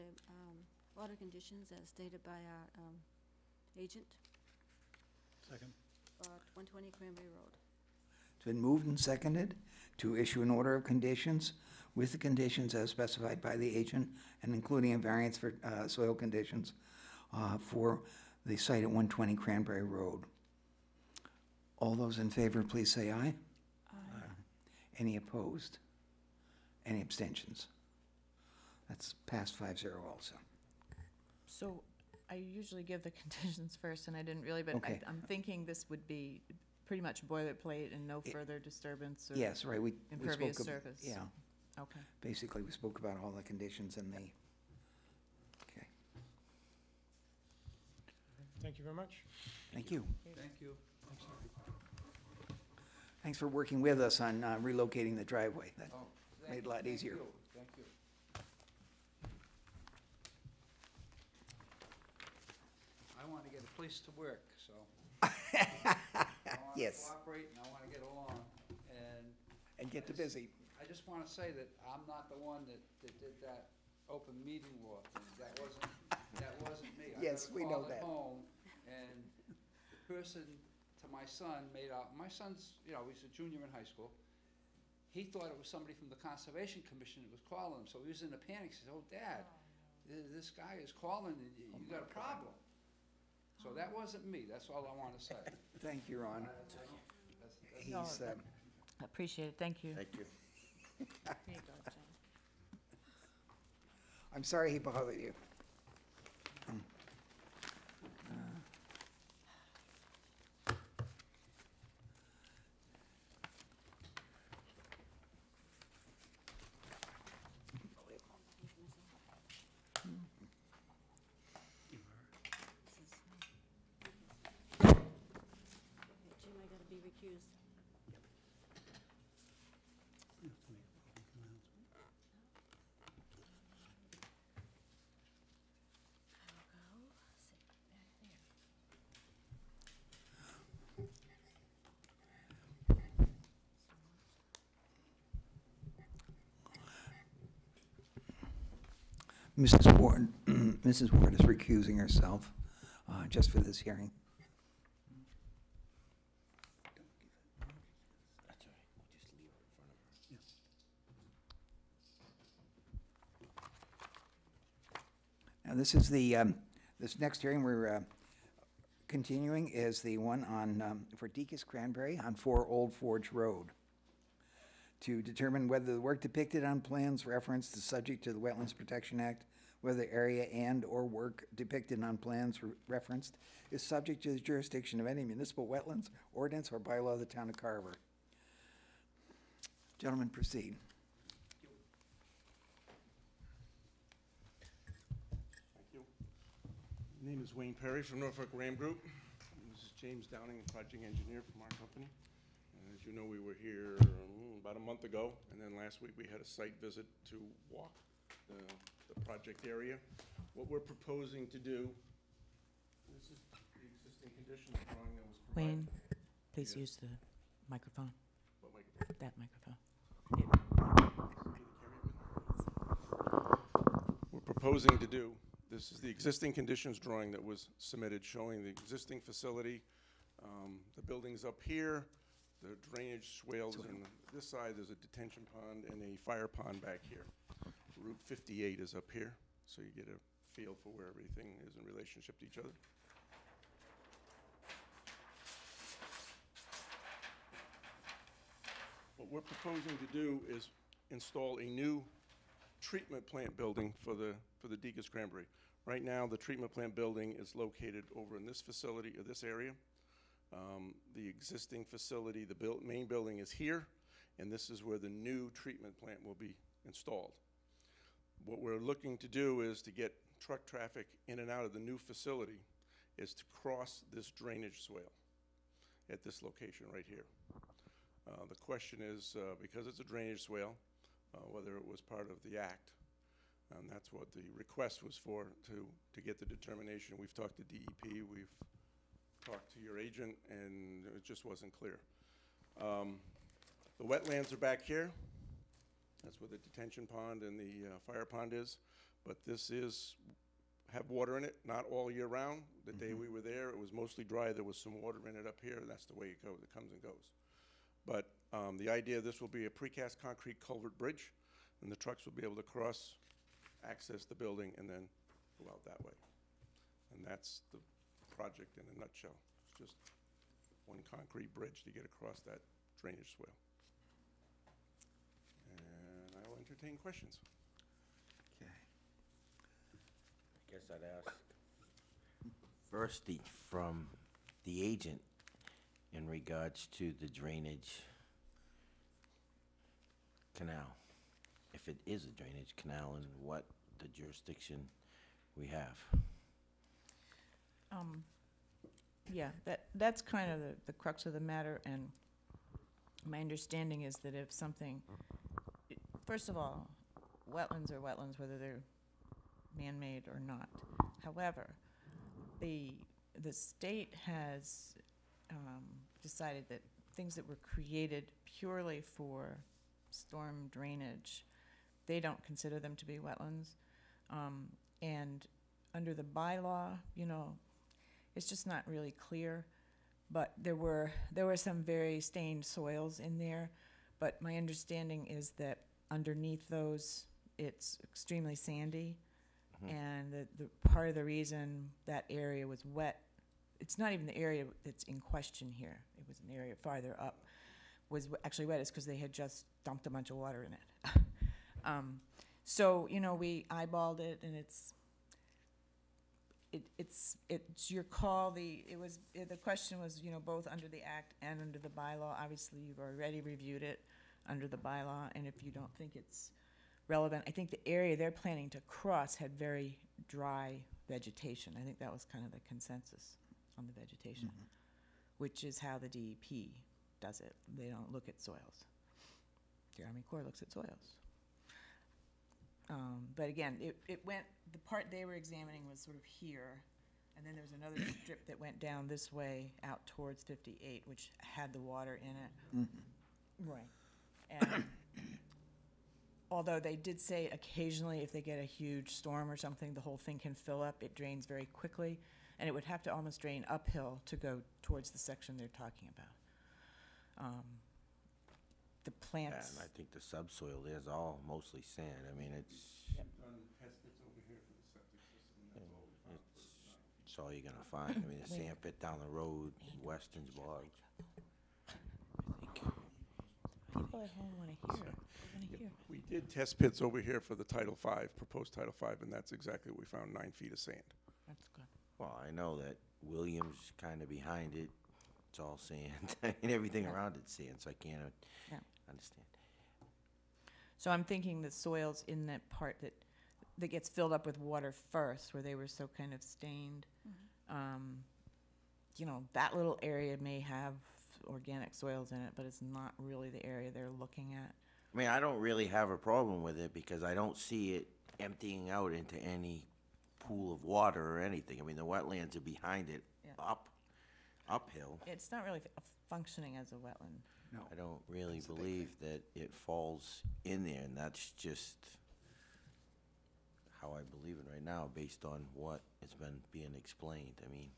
order conditions as stated by our agent. Second. 120 Cranberry Road. It's been moved and seconded to issue an order of conditions with the conditions as specified by the agent and including a variance for soil conditions for the site at 120 Cranberry Road. All those in favor, please say aye. Aye. Any opposed? Any abstentions? That's passed 5-0 also. So I usually give the conditions first, and I didn't really, but Okay. I'm thinking this would be pretty much boilerplate and no It- further disturbance or Yes, right, we impervious spoke surface. Yeah, Okay. basically, we spoke about all the conditions in the, okay, Thank you very much. thank you. Thank you. Thanks for working with us on relocating the driveway. That Oh, made it a lot easier. Thank you. I want to get a place to work, so. I want to Yes. cooperate and I want to get along. And get to busy. I just want to say that I'm not the one that did that open meeting law thing. That wasn't me. Yes, we know that. I got a call at home, and the person to my son made out, my son's, he's a junior in high school. He thought it was somebody from the Conservation Commission that was calling him, so he was in a panic. He said, "Oh, Dad, this guy is calling, and you got a problem." So that wasn't me. That's all I want to say. Thank you, Ron. He's, Appreciate it, thank you. Thank you. Here you go, John. I'm sorry he bothered you. recused. I'll go sit back there. Mrs. Ward, Mrs. Ward is recusing herself just for this hearing. That's all right, we'll just leave it in front of her. Now, this is this next hearing we're continuing is the one on, for Deacon's Cranberry on 4 Old Forge Road, to determine whether the work depicted on plans referenced is subject to the Wetlands Protection Act, whether the area and/or work depicted on plans referenced is subject to the jurisdiction of any municipal wetlands, ordinance, or bylaw of the town of Carver. Gentlemen, proceed. Thank you. My name is Wayne Perry from Norfolk Ram Group. This is James Downing, project engineer from our company. As you know, we were here about a month ago, and then last week we had a site visit to walk the project area. What we're proposing to do, this is the existing conditions drawing that was provided. Wayne, please Yes. use the microphone, What microphone? that microphone. We're proposing to do, this is the existing conditions drawing that was submitted showing the existing facility. The building's up here, the drainage swales on this side, there's a detention pond and a fire pond back here. Route 58 is up here, so you get a feel for where everything is in relationship to each other. What we're proposing to do is install a new treatment plant building for the Deacon's Cranberry. Right now, the treatment plant building is located over in this facility, or this area. The existing facility, the main building is here, and this is where the new treatment plant will be installed. What we're looking to do is to get truck traffic in and out of the new facility is to cross this drainage swale at this location right here. The question is, because it's a drainage swale, whether it was part of the act, and that's what the request was for, to get the determination. We've talked to DEP, we've talked to your agent, and it just wasn't clear. The wetlands are back here. That's where the detention pond and the fire pond is. But this have water in it, not all year round. The day we were there, it was mostly dry. There was some water in it up here, and that's the way it goes. It comes and goes. But the idea of this will be a precast concrete culvert bridge, and the trucks will be able to cross, access the building, and then go out that way. And that's the project in a nutshell. It's just one concrete bridge to get across that drainage swale. And I will entertain questions. Okay. I guess I'd ask first from the agent in regards to the drainage canal, if it is a drainage canal, and what the jurisdiction we have. Yeah, that's kind of the crux of the matter, and my understanding is that if something, first of all, wetlands are wetlands, whether they're man-made or not. However, the state has decided that things that were created purely for storm drainage, they don't consider them to be wetlands. And under the bylaw, you know, it's just not really clear. But there were some very stained soils in there. But my understanding is that underneath those, it's extremely sandy. And the part of the reason that area was wet, it's not even the area that's in question here. It was an area farther up, was actually wet, is because they had just dumped a bunch of water in it. So, you know, we eyeballed it, and it's your call. The question was, you know, both under the act and under the bylaw. Obviously, you've already reviewed it under the bylaw, and if you don't think it's relevant, I think the area they're planning to cross had very dry vegetation. I think that was kind of the consensus on the vegetation, which is how the DEP does it. They don't look at soils. The Army Corps looks at soils. But again, it went, the part they were examining was sort of here, and then there's another strip that went down this way out towards 58, which had the water in it. Right. And although they did say occasionally if they get a huge storm or something, the whole thing can fill up, it drains very quickly, and it would have to almost drain uphill to go towards the section they're talking about. The plants. And I think the subsoil there is all mostly sand. I mean, it's, it's all you're gonna find. I mean, the sand pit down the road, Weston's bog. People at home want to hear. They want to hear. We did test pits over here for the Title V, proposed Title V, and that's exactly what we found, 9 feet of sand. That's good. Well, I know that Williams kind of behind it, it's all sand, and everything Yeah. around it's sand, so I can't Yeah. understand. So I'm thinking the soils in that part that gets filled up with water first, where they were so kind of stained. You know, that little area may have organic soils in it, but it's not really the area they're looking at. I mean, I don't really have a problem with it because I don't see it emptying out into any pool of water or anything. I mean, the wetlands are behind it, Yeah. uphill. It's not really functioning as a wetland. No. I don't really That's a big believe that it falls in there, and that's just how I believe it right now, based on what has been being explained. I mean,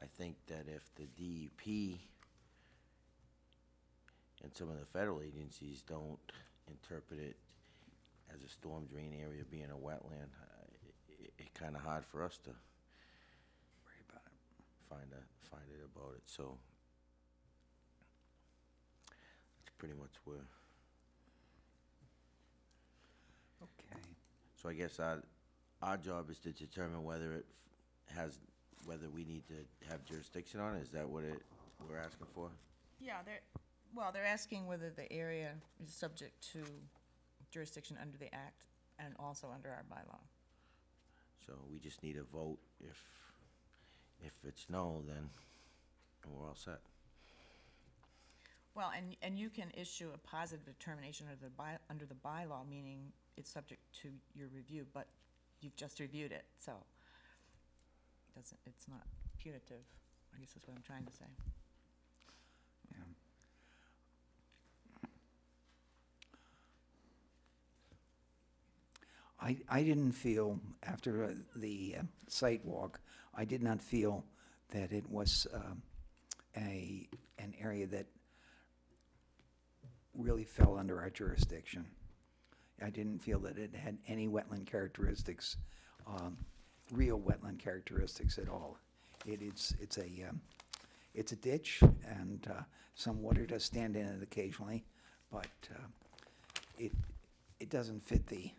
I think that if the DEP and some of the federal agencies don't interpret it as a storm drain area being a wetland, it's kind of hard for us to Worry about it. find it about it, so that's pretty much where. Okay. So I guess our job is to determine whether it whether we need to have jurisdiction on it. Is that what we're asking for? Yeah, they're asking whether the area is subject to jurisdiction under the act and also under our bylaw. So we just need a vote. If it's no, then we're all set. Well, and you can issue a positive determination under the bylaw, meaning it's subject to your review, but you've just reviewed it, so it's not punitive, I guess is what I'm trying to say. Yeah. I didn't feel, after the site walk, I did not feel that it was an area that really fell under our jurisdiction. I didn't feel that it had any wetland characteristics, real wetland characteristics at all. It's a ditch, and some water does stand in it occasionally, but it doesn't fit the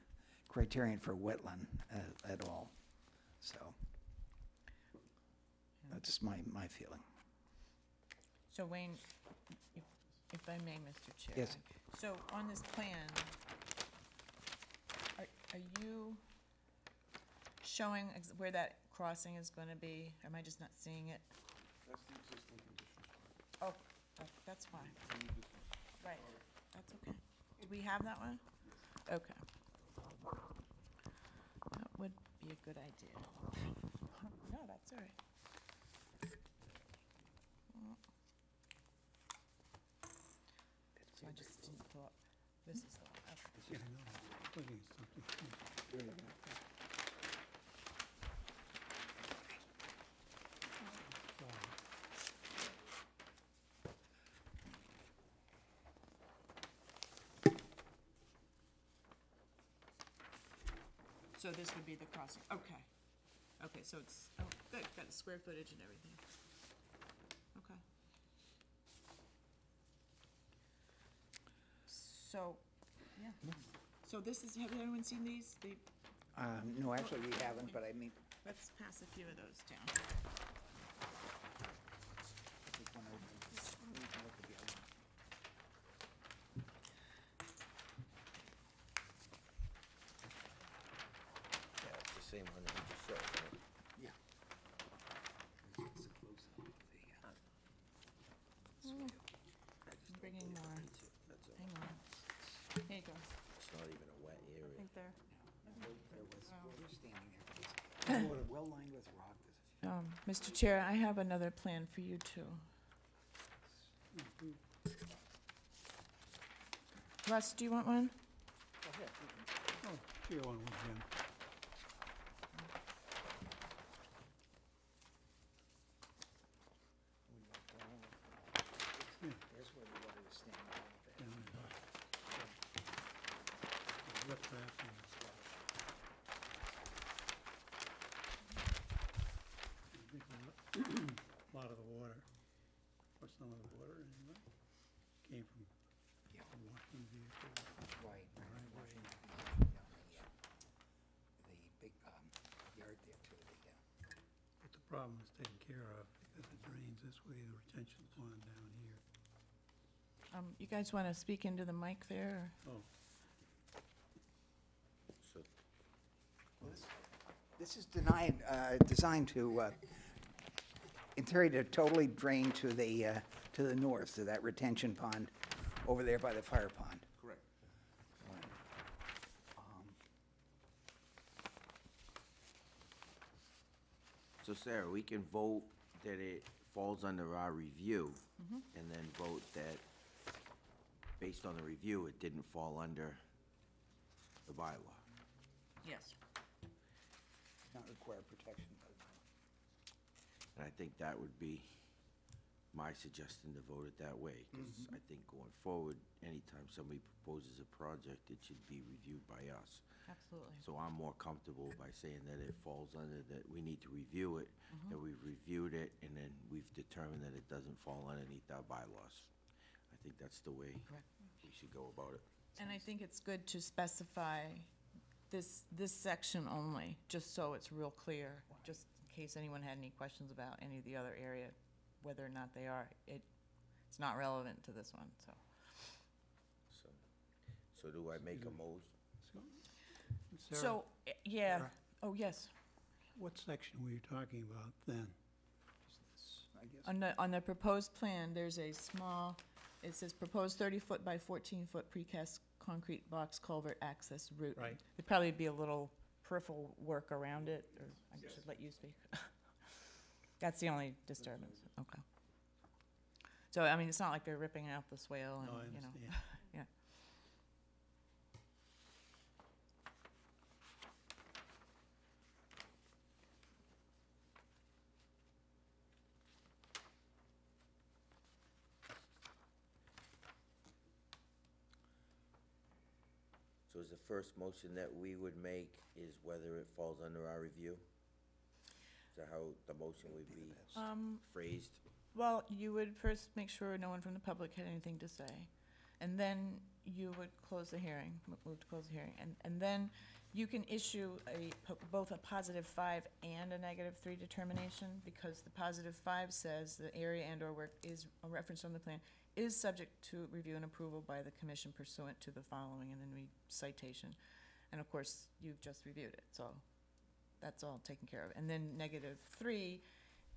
criterion for wetland at all. So that's my feeling. So Wayne, if I may, Mr. Chair. Yes. So on this plan, are you showing where that crossing is going to be? Am I just not seeing it? That's the existing conditions. Oh, that's fine. Right, that's okay. Do we have that one? Okay. That would be a good idea. No, that's all right. So I just didn't pull up. This is the one. Okay. So this would be the crossing, okay. Okay, so it's, oh, good, got the square footage and everything. Okay. So, yeah, so this is, have anyone seen these? No, actually, we haven't, but I mean, Let's pass a few of those down. take one over. We can look at the other one. Yeah, it's the same one that we just showed, right? Yeah. It's a close-up of the, Hang on, That's all. hang on. Here you go. It's not even a wet I area. think there. There was, we're standing there. Well lined with rock. There's a few- Mr. Chair, I have another plan for you too. Russ, do you want one? Oh, here one with Jim. There's where the water was standing a little bit. Rip that and I think a lot of the water, or some of the water anyway, came from Yeah. washing vehicles. Right, Right, washing right. down the big yard there too, But the problem is taken care of because it drains this way, the retention pond down here. You guys want to speak into the mic there? Oh, So, This is designed to, intended to totally drain to the north, to that retention pond over there by the fire pond. Correct. so Sarah, we can vote that it falls under our review, and then vote that, based on the review, it didn't fall under the bylaw. Yes. Not require protection by the And I think that would be my suggestion, to vote it that way, because I think going forward, anytime somebody proposes a project, it should be reviewed by us. Absolutely. So I'm more comfortable by saying that it falls under, that we need to review it, that we've reviewed it, and then we've determined that it doesn't fall underneath our bylaws. I think that's the way Correct. we should go about it. And I think it's good to specify this section only, just so it's real clear, just in case anyone had any questions about any of the other area, whether or not they are, it's not relevant to this one, so. So do I make a motion? Sarah, So, yeah, Sarah? oh, yes. what section were you talking about then? I guess. On the proposed plan, there's a small, it says proposed 30-foot by 14-foot precast concrete box culvert access route. Right. There'd probably be a little peripheral work around it, or I should let you speak. That's the only disturbance, okay. So, I mean, it's not like they're ripping out the swale No, I and, you know. understand. Yeah. So is the first motion that we would make is whether it falls under our review? Is that how the motion would be phrased? Well, you would first make sure no one from the public had anything to say, and then you would close the hearing, move to close the hearing, and then you can issue both a +5 and a -3 determination, because the +5 says the area and/or work is a reference on the plan is subject to review and approval by the commission pursuant to the following, and then we citation. And of course, you've just reviewed it, so that's all taken care of. And then -3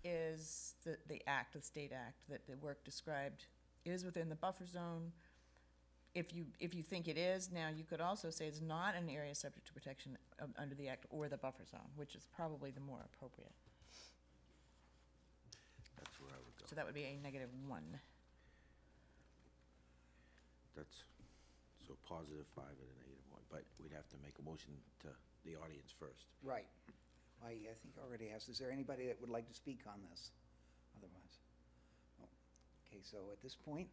is the act, the state act, that the work described is within the buffer zone. If you think it is, now you could also say it's not an area subject to protection under the act or the buffer zone, which is probably the more appropriate. That's where I would go. So that would be a -1. That's, so +5 and a -1, but we'd have to make a motion to the audience first. Right. I think I already asked, is there anybody that would like to speak on this otherwise? Oh, okay, so at this point,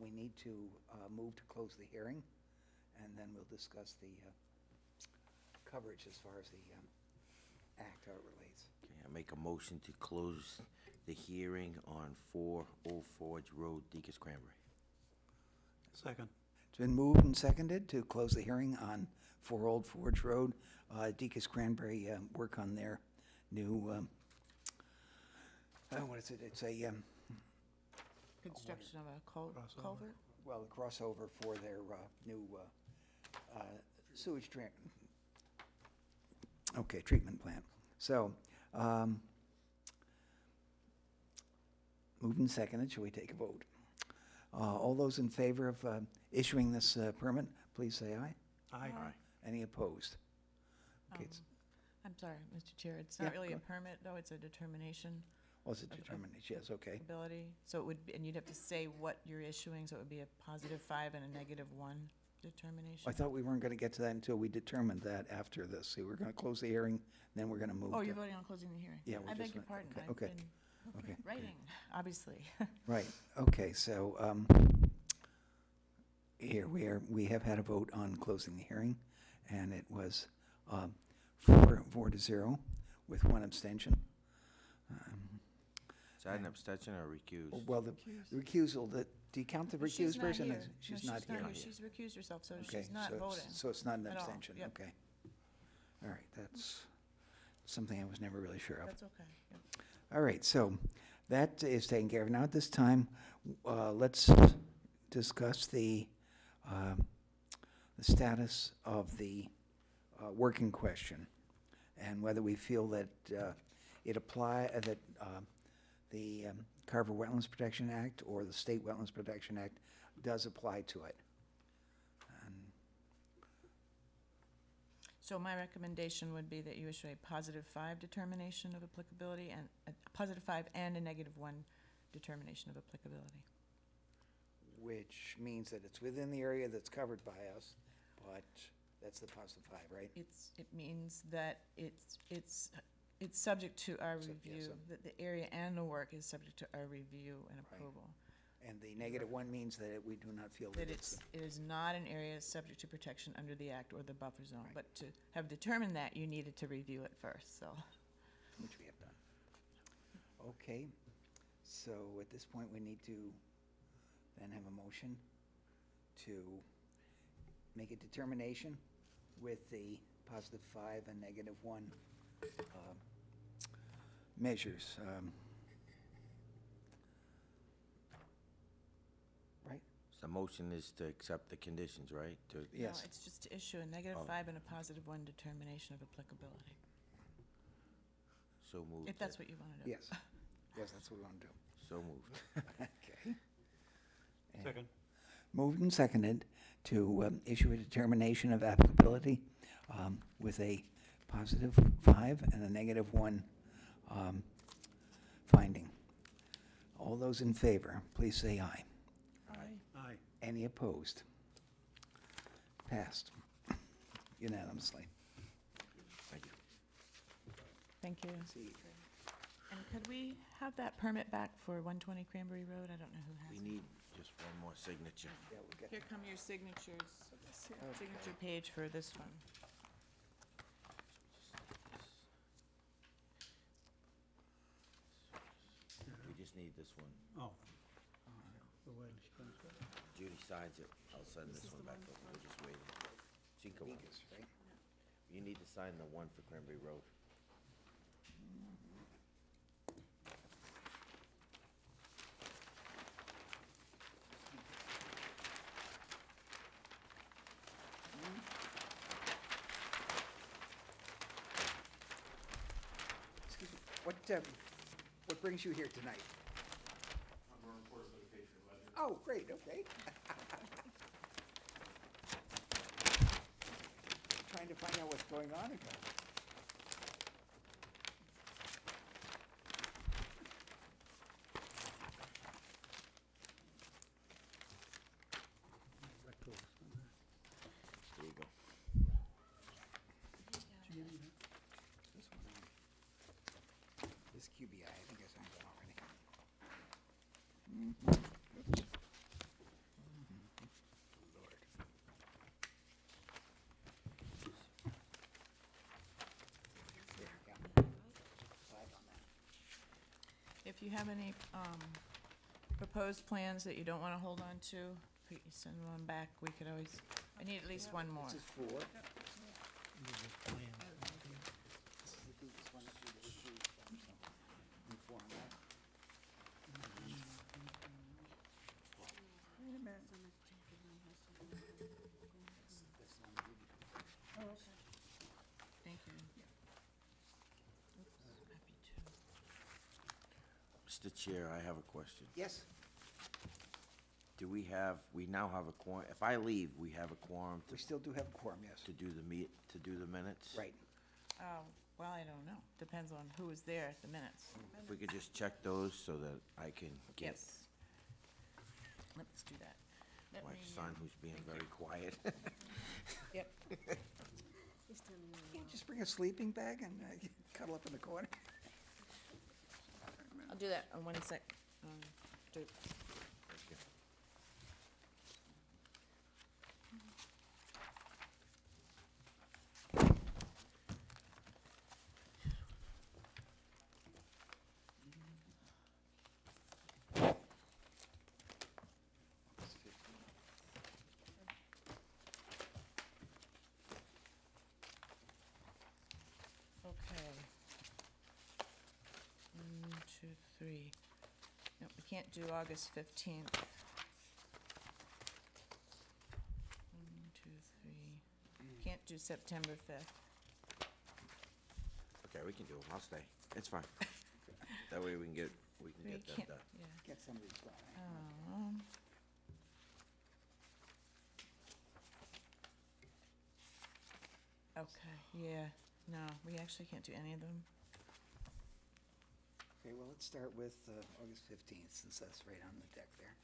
we need to move to close the hearing, and then we'll discuss the coverage as far as the act, how it relates. Okay, I make a motion to close the hearing on 4 Old Forge Road, Deacon Cranberry. Second. It's been moved and seconded to close the hearing on 4 Old Forge Road, Deacon Cranberry, work on their new, what is it? It's a, Construction of a Crossover. culvert? well, a crossover for their new sewage treatment plant. So, moved and seconded, shall we take a vote? All those in favor of issuing this permit, please say aye. Aye. Any opposed? Okay, it's, I'm sorry, Mr. Chair, it's Yeah, not really go a ahead. permit, though, it's a determination was it of- determination? Yes, okay. ability. So it would, and you'd have to say what you're issuing, so it would be a +5 and a -1 determination. I thought we weren't going to get to that until we determined that after this. So we're going to close the hearing, then we're going to move. Oh, to- you're voting on closing the hearing? Yeah, we're I beg just your voting- pardon, okay, I've okay, been okay. writing, obviously. Right, okay, so, here we have had a vote on closing the hearing, and it was 4-0 with one abstention. Is that an abstention or recused? Well, the recusal, do you count the But she's recused not person? here. as- No, She's not here. She's recused herself, so Okay, she's not so voting. So it's not an at all, abstention, yep. okay. All right, that's something I was never really sure of. That's okay, yep. All right, so that is taken care of. Now, at this time, let's discuss the status of the working question and whether we feel that it that the Carver Wetlands Protection Act or the State Wetlands Protection Act does apply to it. And So my recommendation would be that you issue a +5 determination of applicability and a +5 and a -1 determination of applicability. which means that it's within the area that's covered by us, but that's the +5, right? It means that it's subject to our So, yeah, review, so- that the area and the work is subject to our review and approval. And the -1 means that we do not feel that That it's. it is not an area subject to protection under the act or the buffer zone. Right. But to have determined that, you needed to review it first, so. Which we have done. Okay, so at this point, we need to then have a motion to make a determination with the +5 and -1 measures. Right? The motion is to accept the conditions, right? To- Yes. No, it's just to issue a -5 and a +1 determination of applicability, So moved. if that's what you want to do. Yes. Yes, that's what we want to do. So moved. Okay. And Second. Moved and seconded to issue a determination of applicability with a +5 and a -1 finding. All those in favor, please say aye. Aye. Aye. Any opposed? Passed unanimously. Thank you. Thank you. See, And could we have that permit back for 120 Cranberry Road? I don't know who We has it. need just one more signature. yeah, we'll get, Here come your signatures, Okay. signature page for this one. We just need this one. Oh. The way she comes up. Judy signs it. I'll send this one back over. We're just waiting. She can come on. Vegas, right? You need to sign the one for Cranberry Road. Excuse me, what brings you here tonight? I'm a reporter for the Patriot Ledger. Oh, great, okay. Trying to find out what's going on again. There you go. This one, this QBI, I think I signed that already. Oops. Lord. There, yeah. 5 on that. If you have any proposed plans that you don't want to hold on to, you send one back. We could always, I need at least one more. This is 4. These are plans. This is the deepest one that we received from some inform that. Wait a minute. That's the one that we Oh, okay. Thank you. Oops, happy to. Mr. Chair, I have a question. Yes, do we now have a quorum, if I leave, we have a quorum We still do have a quorum, yes. to do the minutes? Right. Well, I don't know. Depends on who was there at the minutes. If we could just check those so that I can get Yes. Let's do that. Let my me, son, who's being very quiet. Yep. He's still in the Can't you just bring a sleeping bag and cuddle up in the corner? I'll do that in 1 sec. Do- Okay. 1, 2, 3. No, we can't do August 15th. 1, 2, 3. Can't do September 5th. Okay, we can do them, I'll stay, it's fine. That way we can get We that can't, done. yeah. Get some of these done. Okay, yeah, no, we actually can't do any of them. Okay, well, let's start with August 15th, since that's right on the deck there.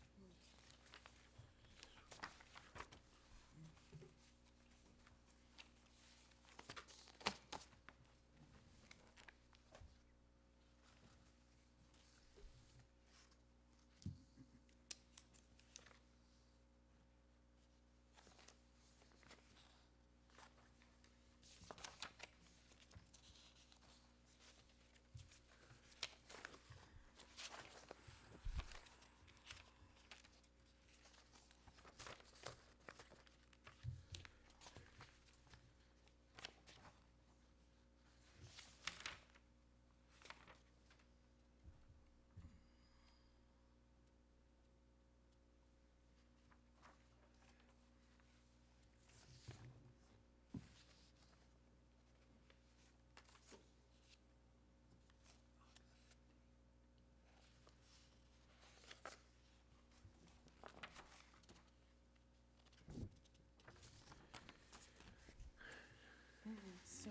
So,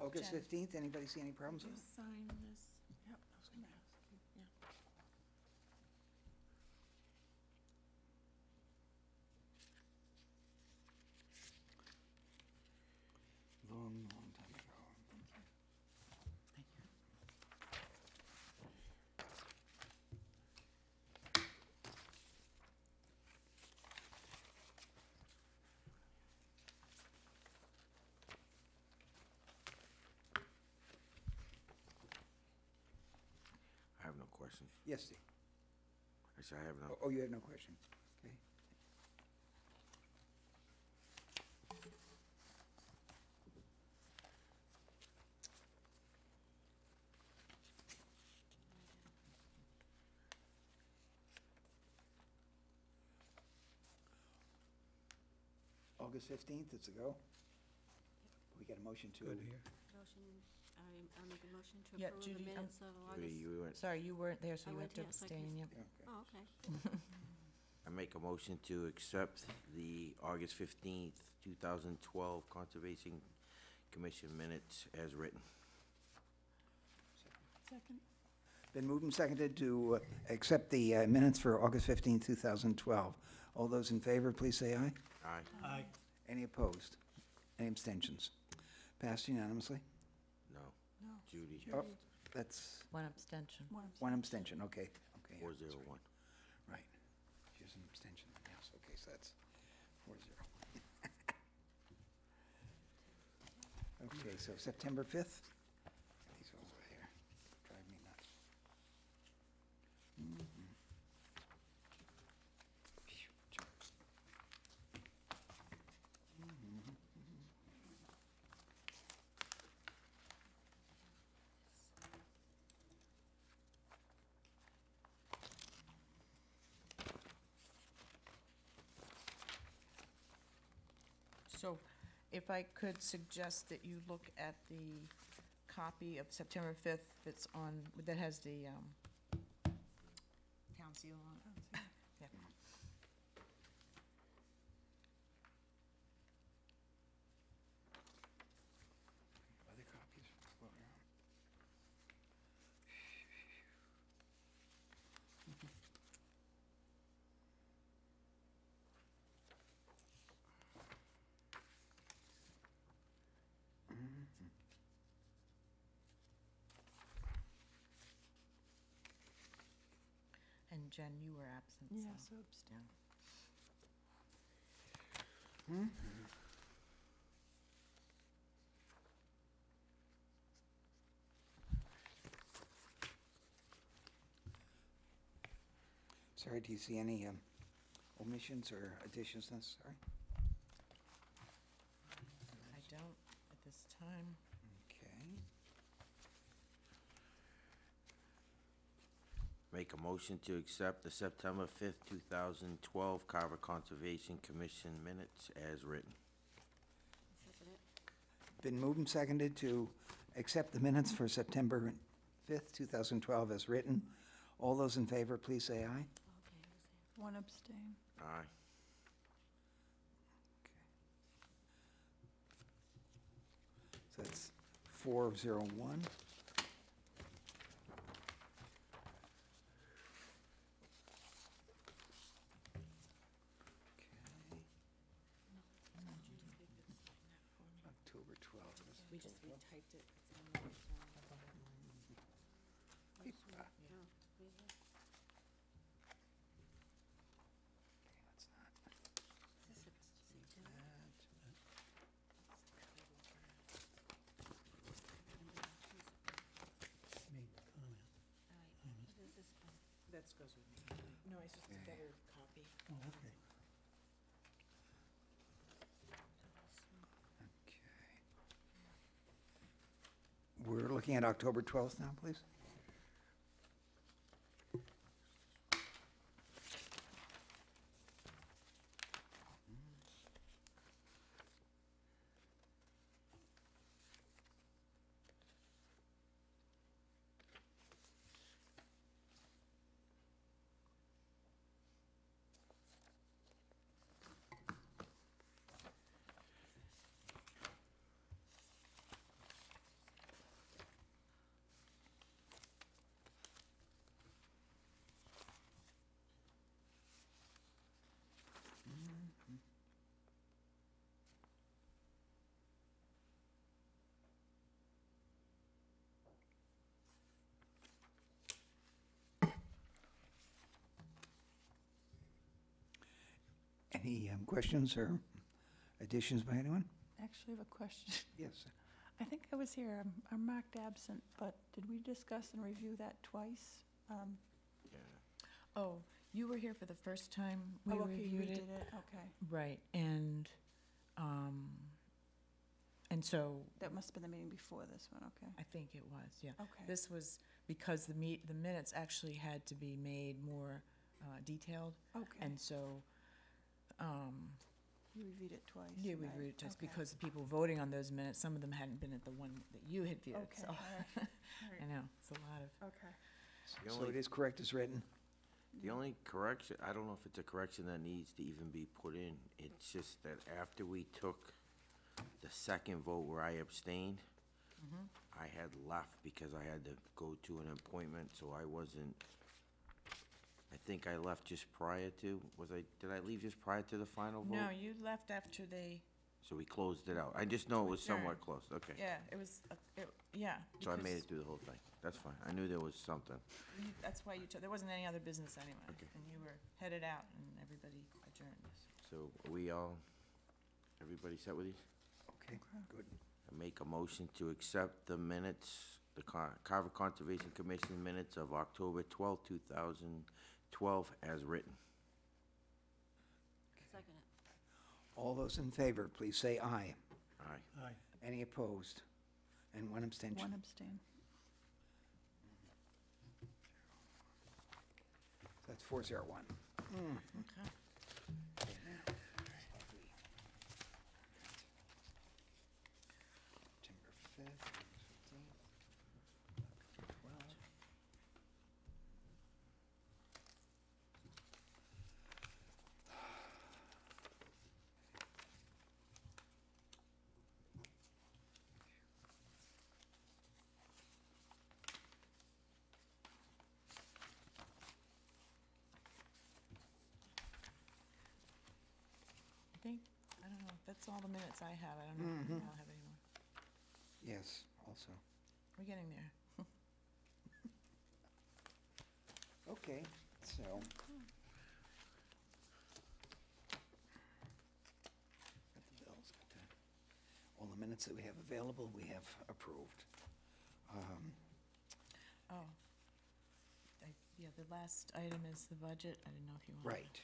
August Jen. 15th, anybody see any problems with it? sign this. Yep, I was gonna ask you, yeah. Long, long time ago. Thank you. I have no question. Yes, Steve. I said I have no, Oh, you have no question? Okay. August 15th, it's a go. We got a motion to it. Motion, I'll make a motion to Yeah, approve Judy, the minutes of Judy, August. you weren't, Sorry, you weren't there, so I you have went to there, so I can- abstain, yep. Yeah, okay. Oh, okay. I make a motion to accept the August 15th, 2012 Conservation Commission minutes as written. Second. Been moved and seconded to accept the minutes for August 15th, 2012. All those in favor, please say aye. Aye. Aye. Any opposed? Any abstentions? Passed unanimously? No. No. Judy, Oh, that's One abstention. one abstention, okay. Okay. yeah, 401. Right. She's an abstention, yes, okay, so that's 4-0. Okay, so September 5th? These over here, drive me nuts. Mhm. So if I could suggest that you look at the copy of September 5th that's on, that has the town seal on it. Yeah. Other copies floating around. And Jen, you were absent, so. Yeah, so abstain. Sorry, do you see any omissions or additions necessary? I don't at this time. Okay. Make a motion to accept the September 5th, 2012 Carver Conservation Commission minutes as written. Second it. Been moved and seconded to accept the minutes for September 5th, 2012 as written. All those in favor, please say aye. Okay, One abstain. Aye. So that's 401. October 12th. We just retyped it. That's not Made the comment. That goes with me. No, it's just a better copy. Oh, okay. Okay. We're looking at October 12th now, please. Any questions or additions by anyone? Actually, I have a question. Yes. I think I was here, I'm marked absent, but did we discuss and review that twice? Oh, you were here for the first time we Oh, okay, you reviewed it. redid it, okay. Right, and so, That must have been the meeting before this one, okay. I think it was, yeah. Okay. This was because the minutes actually had to be made more detailed, Okay, and so, you reviewed it twice. yeah, and we I- reviewed it just okay. because the people voting on those minutes, some of them hadn't been at the one that you had viewed, Okay, so. all right, I know, it's a lot of. okay. The So only- it is correct as written? The only correction, I don't know if it's a correction that needs to even be put in. It's just that after we took the second vote where I abstained, I had left because I had to go to an appointment, so I wasn't, I think I left just prior to, did I leave just prior to the final vote? No, you left after they, So we closed it out. I just know it was somewhat Adjourned. close, okay. yeah, it was, yeah. So I made because it through the whole thing. That's fine. I knew there was something. That's why you took, there wasn't any other business anyway. Okay. And you were headed out and everybody adjourned. So are we all, everybody set with these? Okay, good. I make a motion to accept the minutes, the Carver Conservation Commission minutes of October 12th, 2012 as written. Second it. All those in favor, please say aye. Aye. Aye. Any opposed? And one abstention. One abstain. That's 401. Okay. September 5th, 15th, October 12th. That's all the minutes I have. I don't know if you all have any more. Yes, also. We're getting there. Okay, so. Got the bills, got all the minutes that we have available, we have approved. Oh. Yeah, the last item is the budget. I didn't know if you wanted. Right.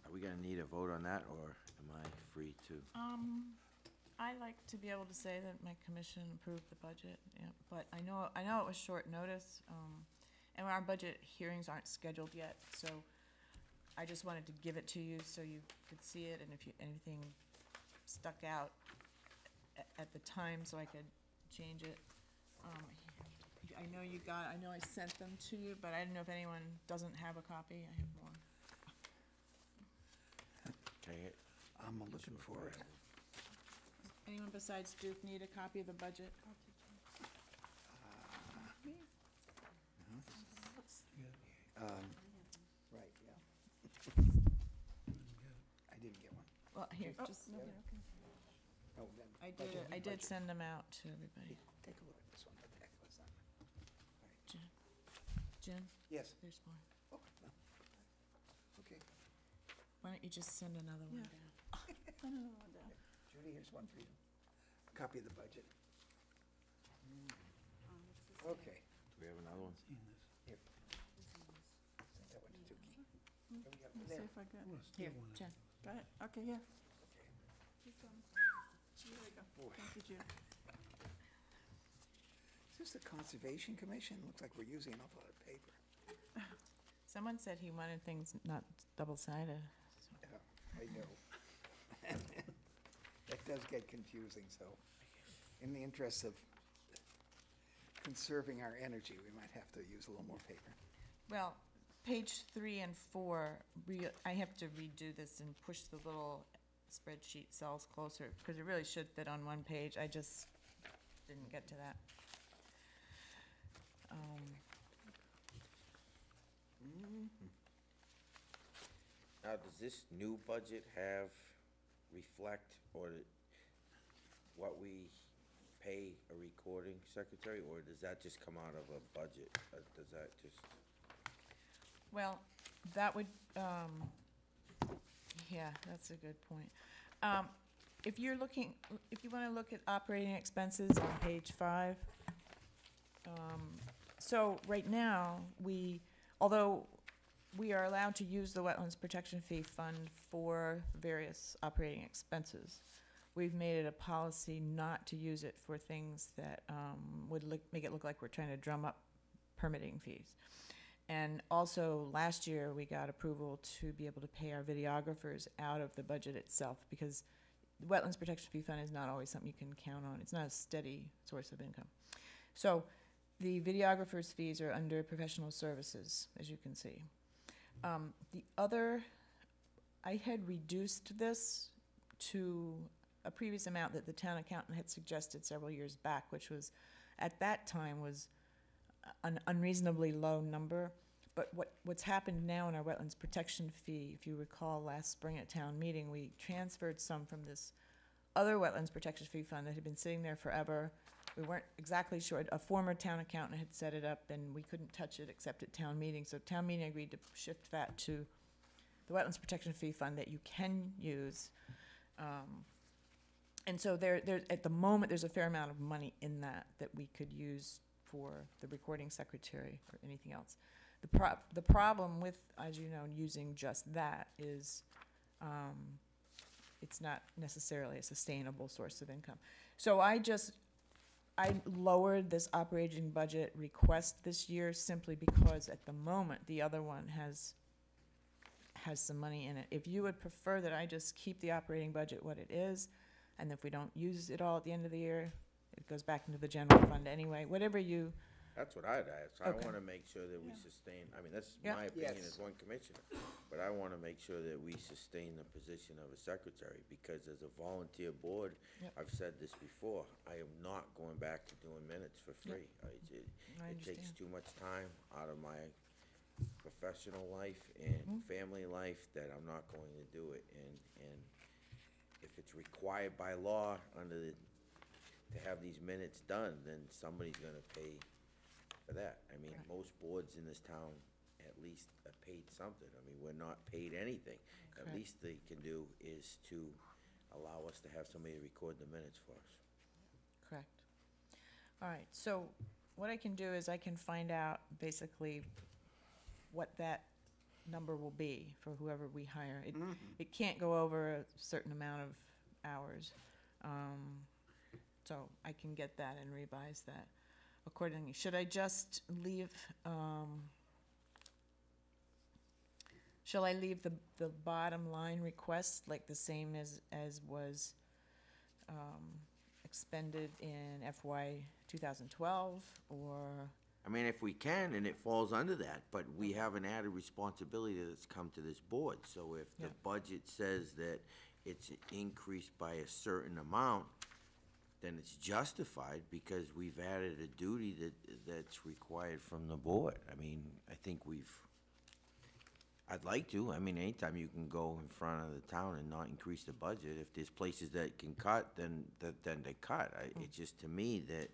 Are we gonna need a vote on that, or am I free to? I like to be able to say that my commission approved the budget, yeah, but I know it was short notice, and our budget hearings aren't scheduled yet, so I just wanted to give it to you so you could see it, and if anything stuck out at the time, so I could change it. I know I sent them to you, but I don't know if anyone doesn't have a copy. I have more. Okay. I'm looking for it. Anyone besides Duke need a copy of the budget? Right, yeah. I didn't get one. Well, here, just, Oh, then I budget, did budget. send them out to everybody. Take a look at this one, what the heck was that? Jen, Yes. there's more. Oh, no. Okay. Why don't you just send another one Yeah. down? Send another one down. Judy, here's one for you. Copy of the budget. Okay. Do we have another one? Here. Send that one to Dookie. Here we go. Let me see There. if I got it. Here, Jen. Got it? Okay, yeah. Okay. Keep going. Here we go. Boy. Thank you, Judy. Is this the Conservation Commission? Looks like we're using an awful lot of paper. Someone said he wanted things not double-sided. I know. That does get confusing, so in the interest of conserving our energy, we might have to use a little more paper. Well, page 3 and 4, I have to redo this and push the little spreadsheet cells closer, because it really should fit on one page. I just didn't get to that. Now, does this new budget reflect, what we pay a recording secretary, or does that just come out of a budget? Does that just? Well, that would, yeah, that's a good point. If you want to look at operating expenses on page 5, so right now, although we are allowed to use the Wetlands Protection Fee Fund for various operating expenses, we've made it a policy not to use it for things that would make it look like we're trying to drum up permitting fees. And also, last year, we got approval to be able to pay our videographers out of the budget itself, because the Wetlands Protection Fee Fund is not always something you can count on. It's not a steady source of income. So the videographers' fees are under professional services, as you can see. I had reduced this to a previous amount that the town accountant had suggested several years back, which was, at that time, was an unreasonably low number. But what's happened now in our wetlands protection fee, if you recall last spring at town meeting, we transferred some from this other wetlands protection fee fund that had been sitting there forever. We weren't exactly sure. A former town accountant had set it up, and we couldn't touch it except at town meeting. So town meeting agreed to shift that to the wetlands protection fee fund that you can use. And so at the moment, there's a fair amount of money in that we could use for the recording secretary or anything else. The problem with, as you know, using just that is it's not necessarily a sustainable source of income. So I lowered this operating budget request this year simply because at the moment, the other one has some money in it. If you would prefer that I just keep the operating budget what it is, and if we don't use it all at the end of the year, it goes back into the general fund anyway, whatever you. That's what I'd ask. I Okay. want to make sure that we Yeah. sustain, I mean, that's Yeah. my opinion Yes. as one commissioner, but I want to make sure that we sustain the position of a secretary, because as a volunteer board, Yep. I've said this before, I am not going back to doing minutes for free. I It takes understand. too much time out of my professional life and Mhm. family life that I'm not going to do it. And if it's required by law under the, to have these minutes done, then somebody's gonna pay for that. I mean, Right. most boards in this town at least are paid something. I mean, we're not paid anything. At Correct. least they can do is to allow us to have somebody to record the minutes for us. Correct. All right, so what I can do is I can find out basically what that number will be for whoever we hire. It can't go over a certain amount of hours. So I can get that and revise that accordingly. Should I just leave, shall I leave the bottom line request like the same as was expended in FY 2012, or? I mean, if we can, and it falls under that, but we have an added responsibility that's come to this board. So if the Yeah. budget says that it's increased by a certain amount, then it's justified because we've added a duty that's required from the board. I mean, I think I'd like to. I mean, anytime you can go in front of the town and not increase the budget, if there's places that can cut, then they cut. It's just to me that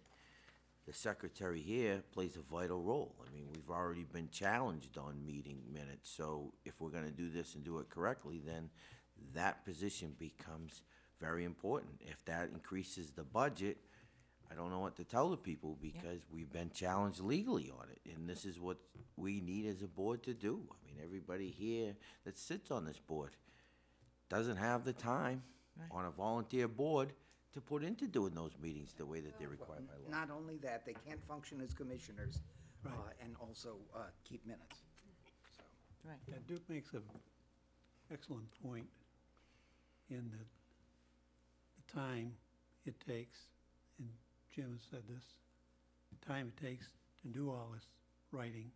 the secretary here plays a vital role. I mean, we've already been challenged on meeting minutes, so if we're gonna do this and do it correctly, then that position becomes very important. If that increases the budget, I don't know what to tell the people, because we've been challenged legally on it, and this is what we need as a board to do. I mean, everybody here that sits on this board doesn't have the time Right. on a volunteer board to put into doing those meetings the way that they're required by law. Not only that, they can't function as commissioners Right. and also keep minutes. So, Right. Yeah, Duke makes an excellent point in that the time it takes, and Jim has said this, the time it takes to do all this writing,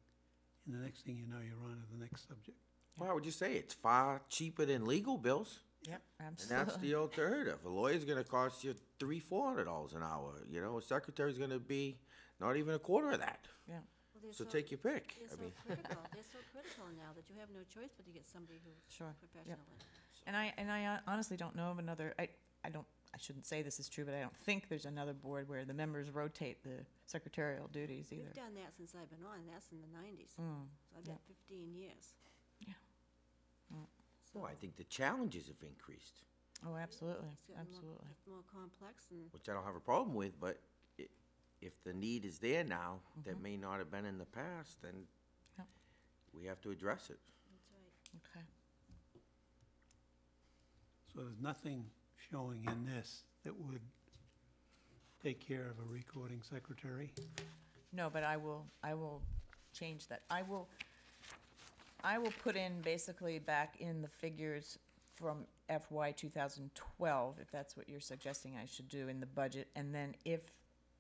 and the next thing you know, you're on to the next subject. Well, I would just say it's far cheaper than legal bills, Yep, and absolutely. that's the alternative. A lawyer's gonna cost you $300-400 an hour, you know, a secretary's gonna be not even a quarter of that. Yeah. Well, they're So take your pick. They're I so mean, critical, they're so critical now that you have no choice but to get somebody who's Sure, professional. And I honestly don't know of another, I shouldn't say this is true, but I don't think there's another board where the members rotate the secretarial duties either. We've done that since I've been on, and that's in the 90s. So I've yeah. got 15 years. Yeah. well, I think the challenges have increased, Oh, absolutely, It's getting absolutely. more complex, and which I don't have a problem with, but if the need is there now, that may not have been in the past, then Yep. we have to address it. that's right. Okay. So there's nothing showing in this that would take care of a recording secretary? No, but I will change that. I will put in basically back in the figures from FY 2012, if that's what you're suggesting I should do in the budget, and then if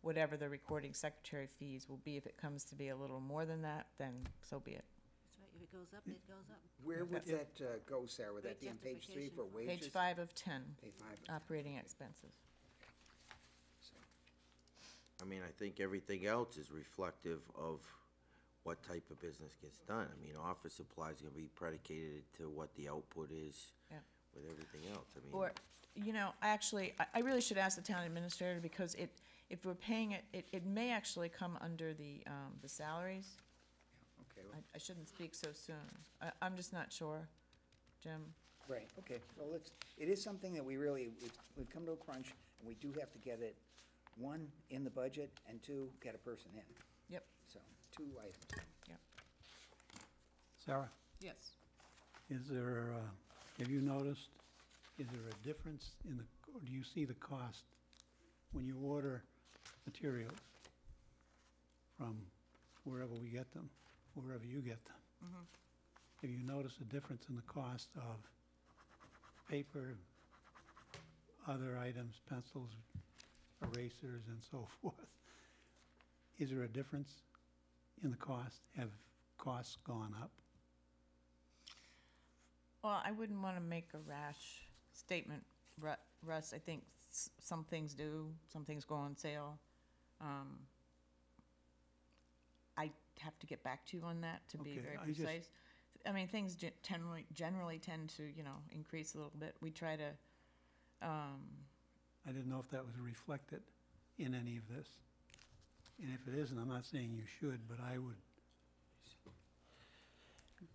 whatever the recording secretary fees will be, if it comes to be a little more than that, then so be it. That's right, if it goes up, it goes up. where would Yeah. that go, Sarah? Would that Great be on page 3 for justification. wages? Page 5 of 10, Page 5. operating expenses. So, I mean, I think everything else is reflective of what type of business gets done. I mean, office supplies are gonna be predicated to what the output is Yeah. with everything else. I mean, Or, you know, actually, I really should ask the town administrator, because if we're paying it, it may actually come under the salaries. Okay, well, I shouldn't speak so soon. I'm just not sure, Jim. right, okay. Well, it is something that we've come to a crunch, and we do have to get it, 1, in the budget, and 2, get a person in. Yep. So, 2 items. Sarah, Yes. is there, have you noticed, is there a difference in the, or do you see the cost when you order materials from wherever we get them, wherever you get them? Have you noticed a difference in the cost of paper, other items, pencils, erasers, and so forth? Is there a difference in the cost? Have costs gone up? Well, I wouldn't want to make a rash statement, Russ. I think some things do, some things go on sale. I have to get back to you on that to be Okay, very I just- precise. I mean, things generally tend to, increase a little bit. We try to I didn't know if that was reflected in any of this. And if it isn't, I'm not saying you should, but I would.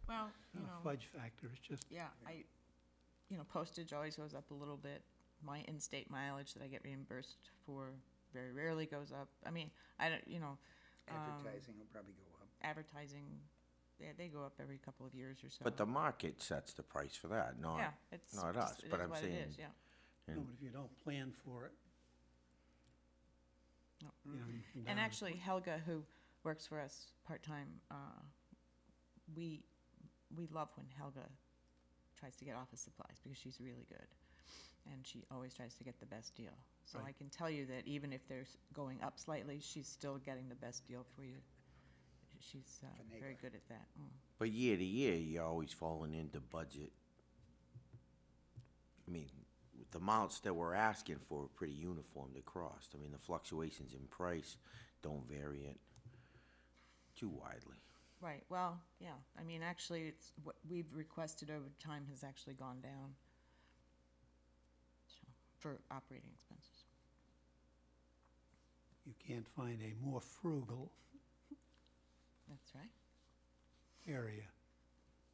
Well, you A know, fudge factor, it's just, yeah, postage always goes up a little bit. My in-state mileage that I get reimbursed for very rarely goes up. I mean, I don't, Advertising will probably go up. advertising, they go up every couple of years or so. But the market sets the price for that, not, Yeah, it's not just- us, it but is I'm what it saying. is, yeah. no, and- but if you don't plan for it, No. you know, you can. And down- actually, Helga, who works for us part-time, we love when Helga tries to get office supplies because she's really good. And she always tries to get the best deal. So I Right. can tell you that even if they're going up slightly, she's still getting the best deal for you. She's very Finagler. good at that. Mm. But year to year, you're always falling into budget. I mean, with the amounts that we're asking for are pretty uniform across. I mean, the fluctuations in price don't vary it too widely. Right, well, yeah, I mean, actually, it's, what we've requested over time has actually gone down, so, for operating expenses. You can't find a more frugal That's right. area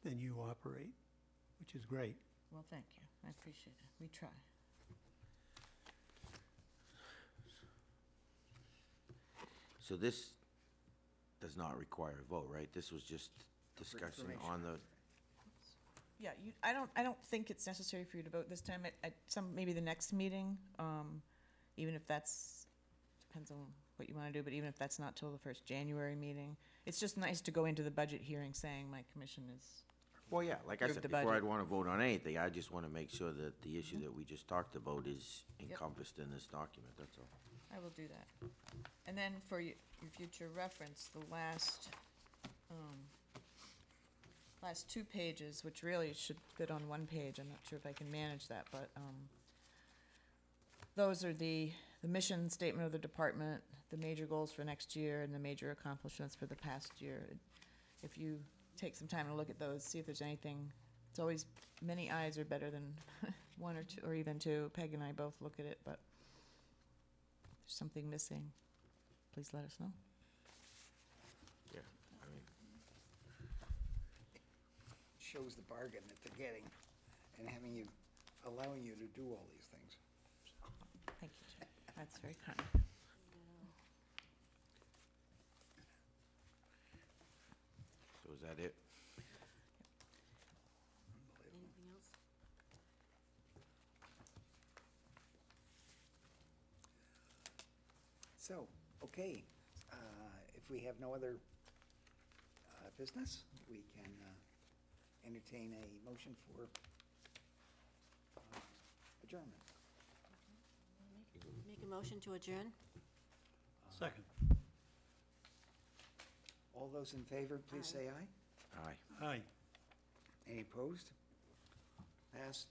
than you operate, which is great. Well, thank you, I appreciate it, we try. So this does not require a vote, right? This was just discussion information. on the, Yeah, I don't think it's necessary for you to vote this time, at maybe the next meeting, even if that's, depends on what you wanna do, but even if that's not till the first January meeting, it's just nice to go into the budget hearing saying my commission is, well, yeah, like I Approve said, the before budget. I'd wanna vote on anything, I just wanna make sure that the issue that we just talked about is Yep. encompassed in this document, that's all. I will do that. And then for your future reference, the last 2 pages, which really should fit on one page, I'm not sure if I can manage that, but, those are the mission statement of the department, the major goals for next year, and the major accomplishments for the past year. If you take some time to look at those, see if there's anything, it's always, many eyes are better than one or two, or even two. Peg and I both look at it, but if there's something missing, please let us know. Yeah, I mean, Shows the bargain that they're getting and allowing you to do all these things. Thank you, Jay. That's very kind. so is that it? Anything else? So, okay, if we have no other business, we can entertain a motion for adjournment. Make a motion to adjourn? Second. All those in favor, please Aye. say aye. Aye. Aye. Any opposed? Passed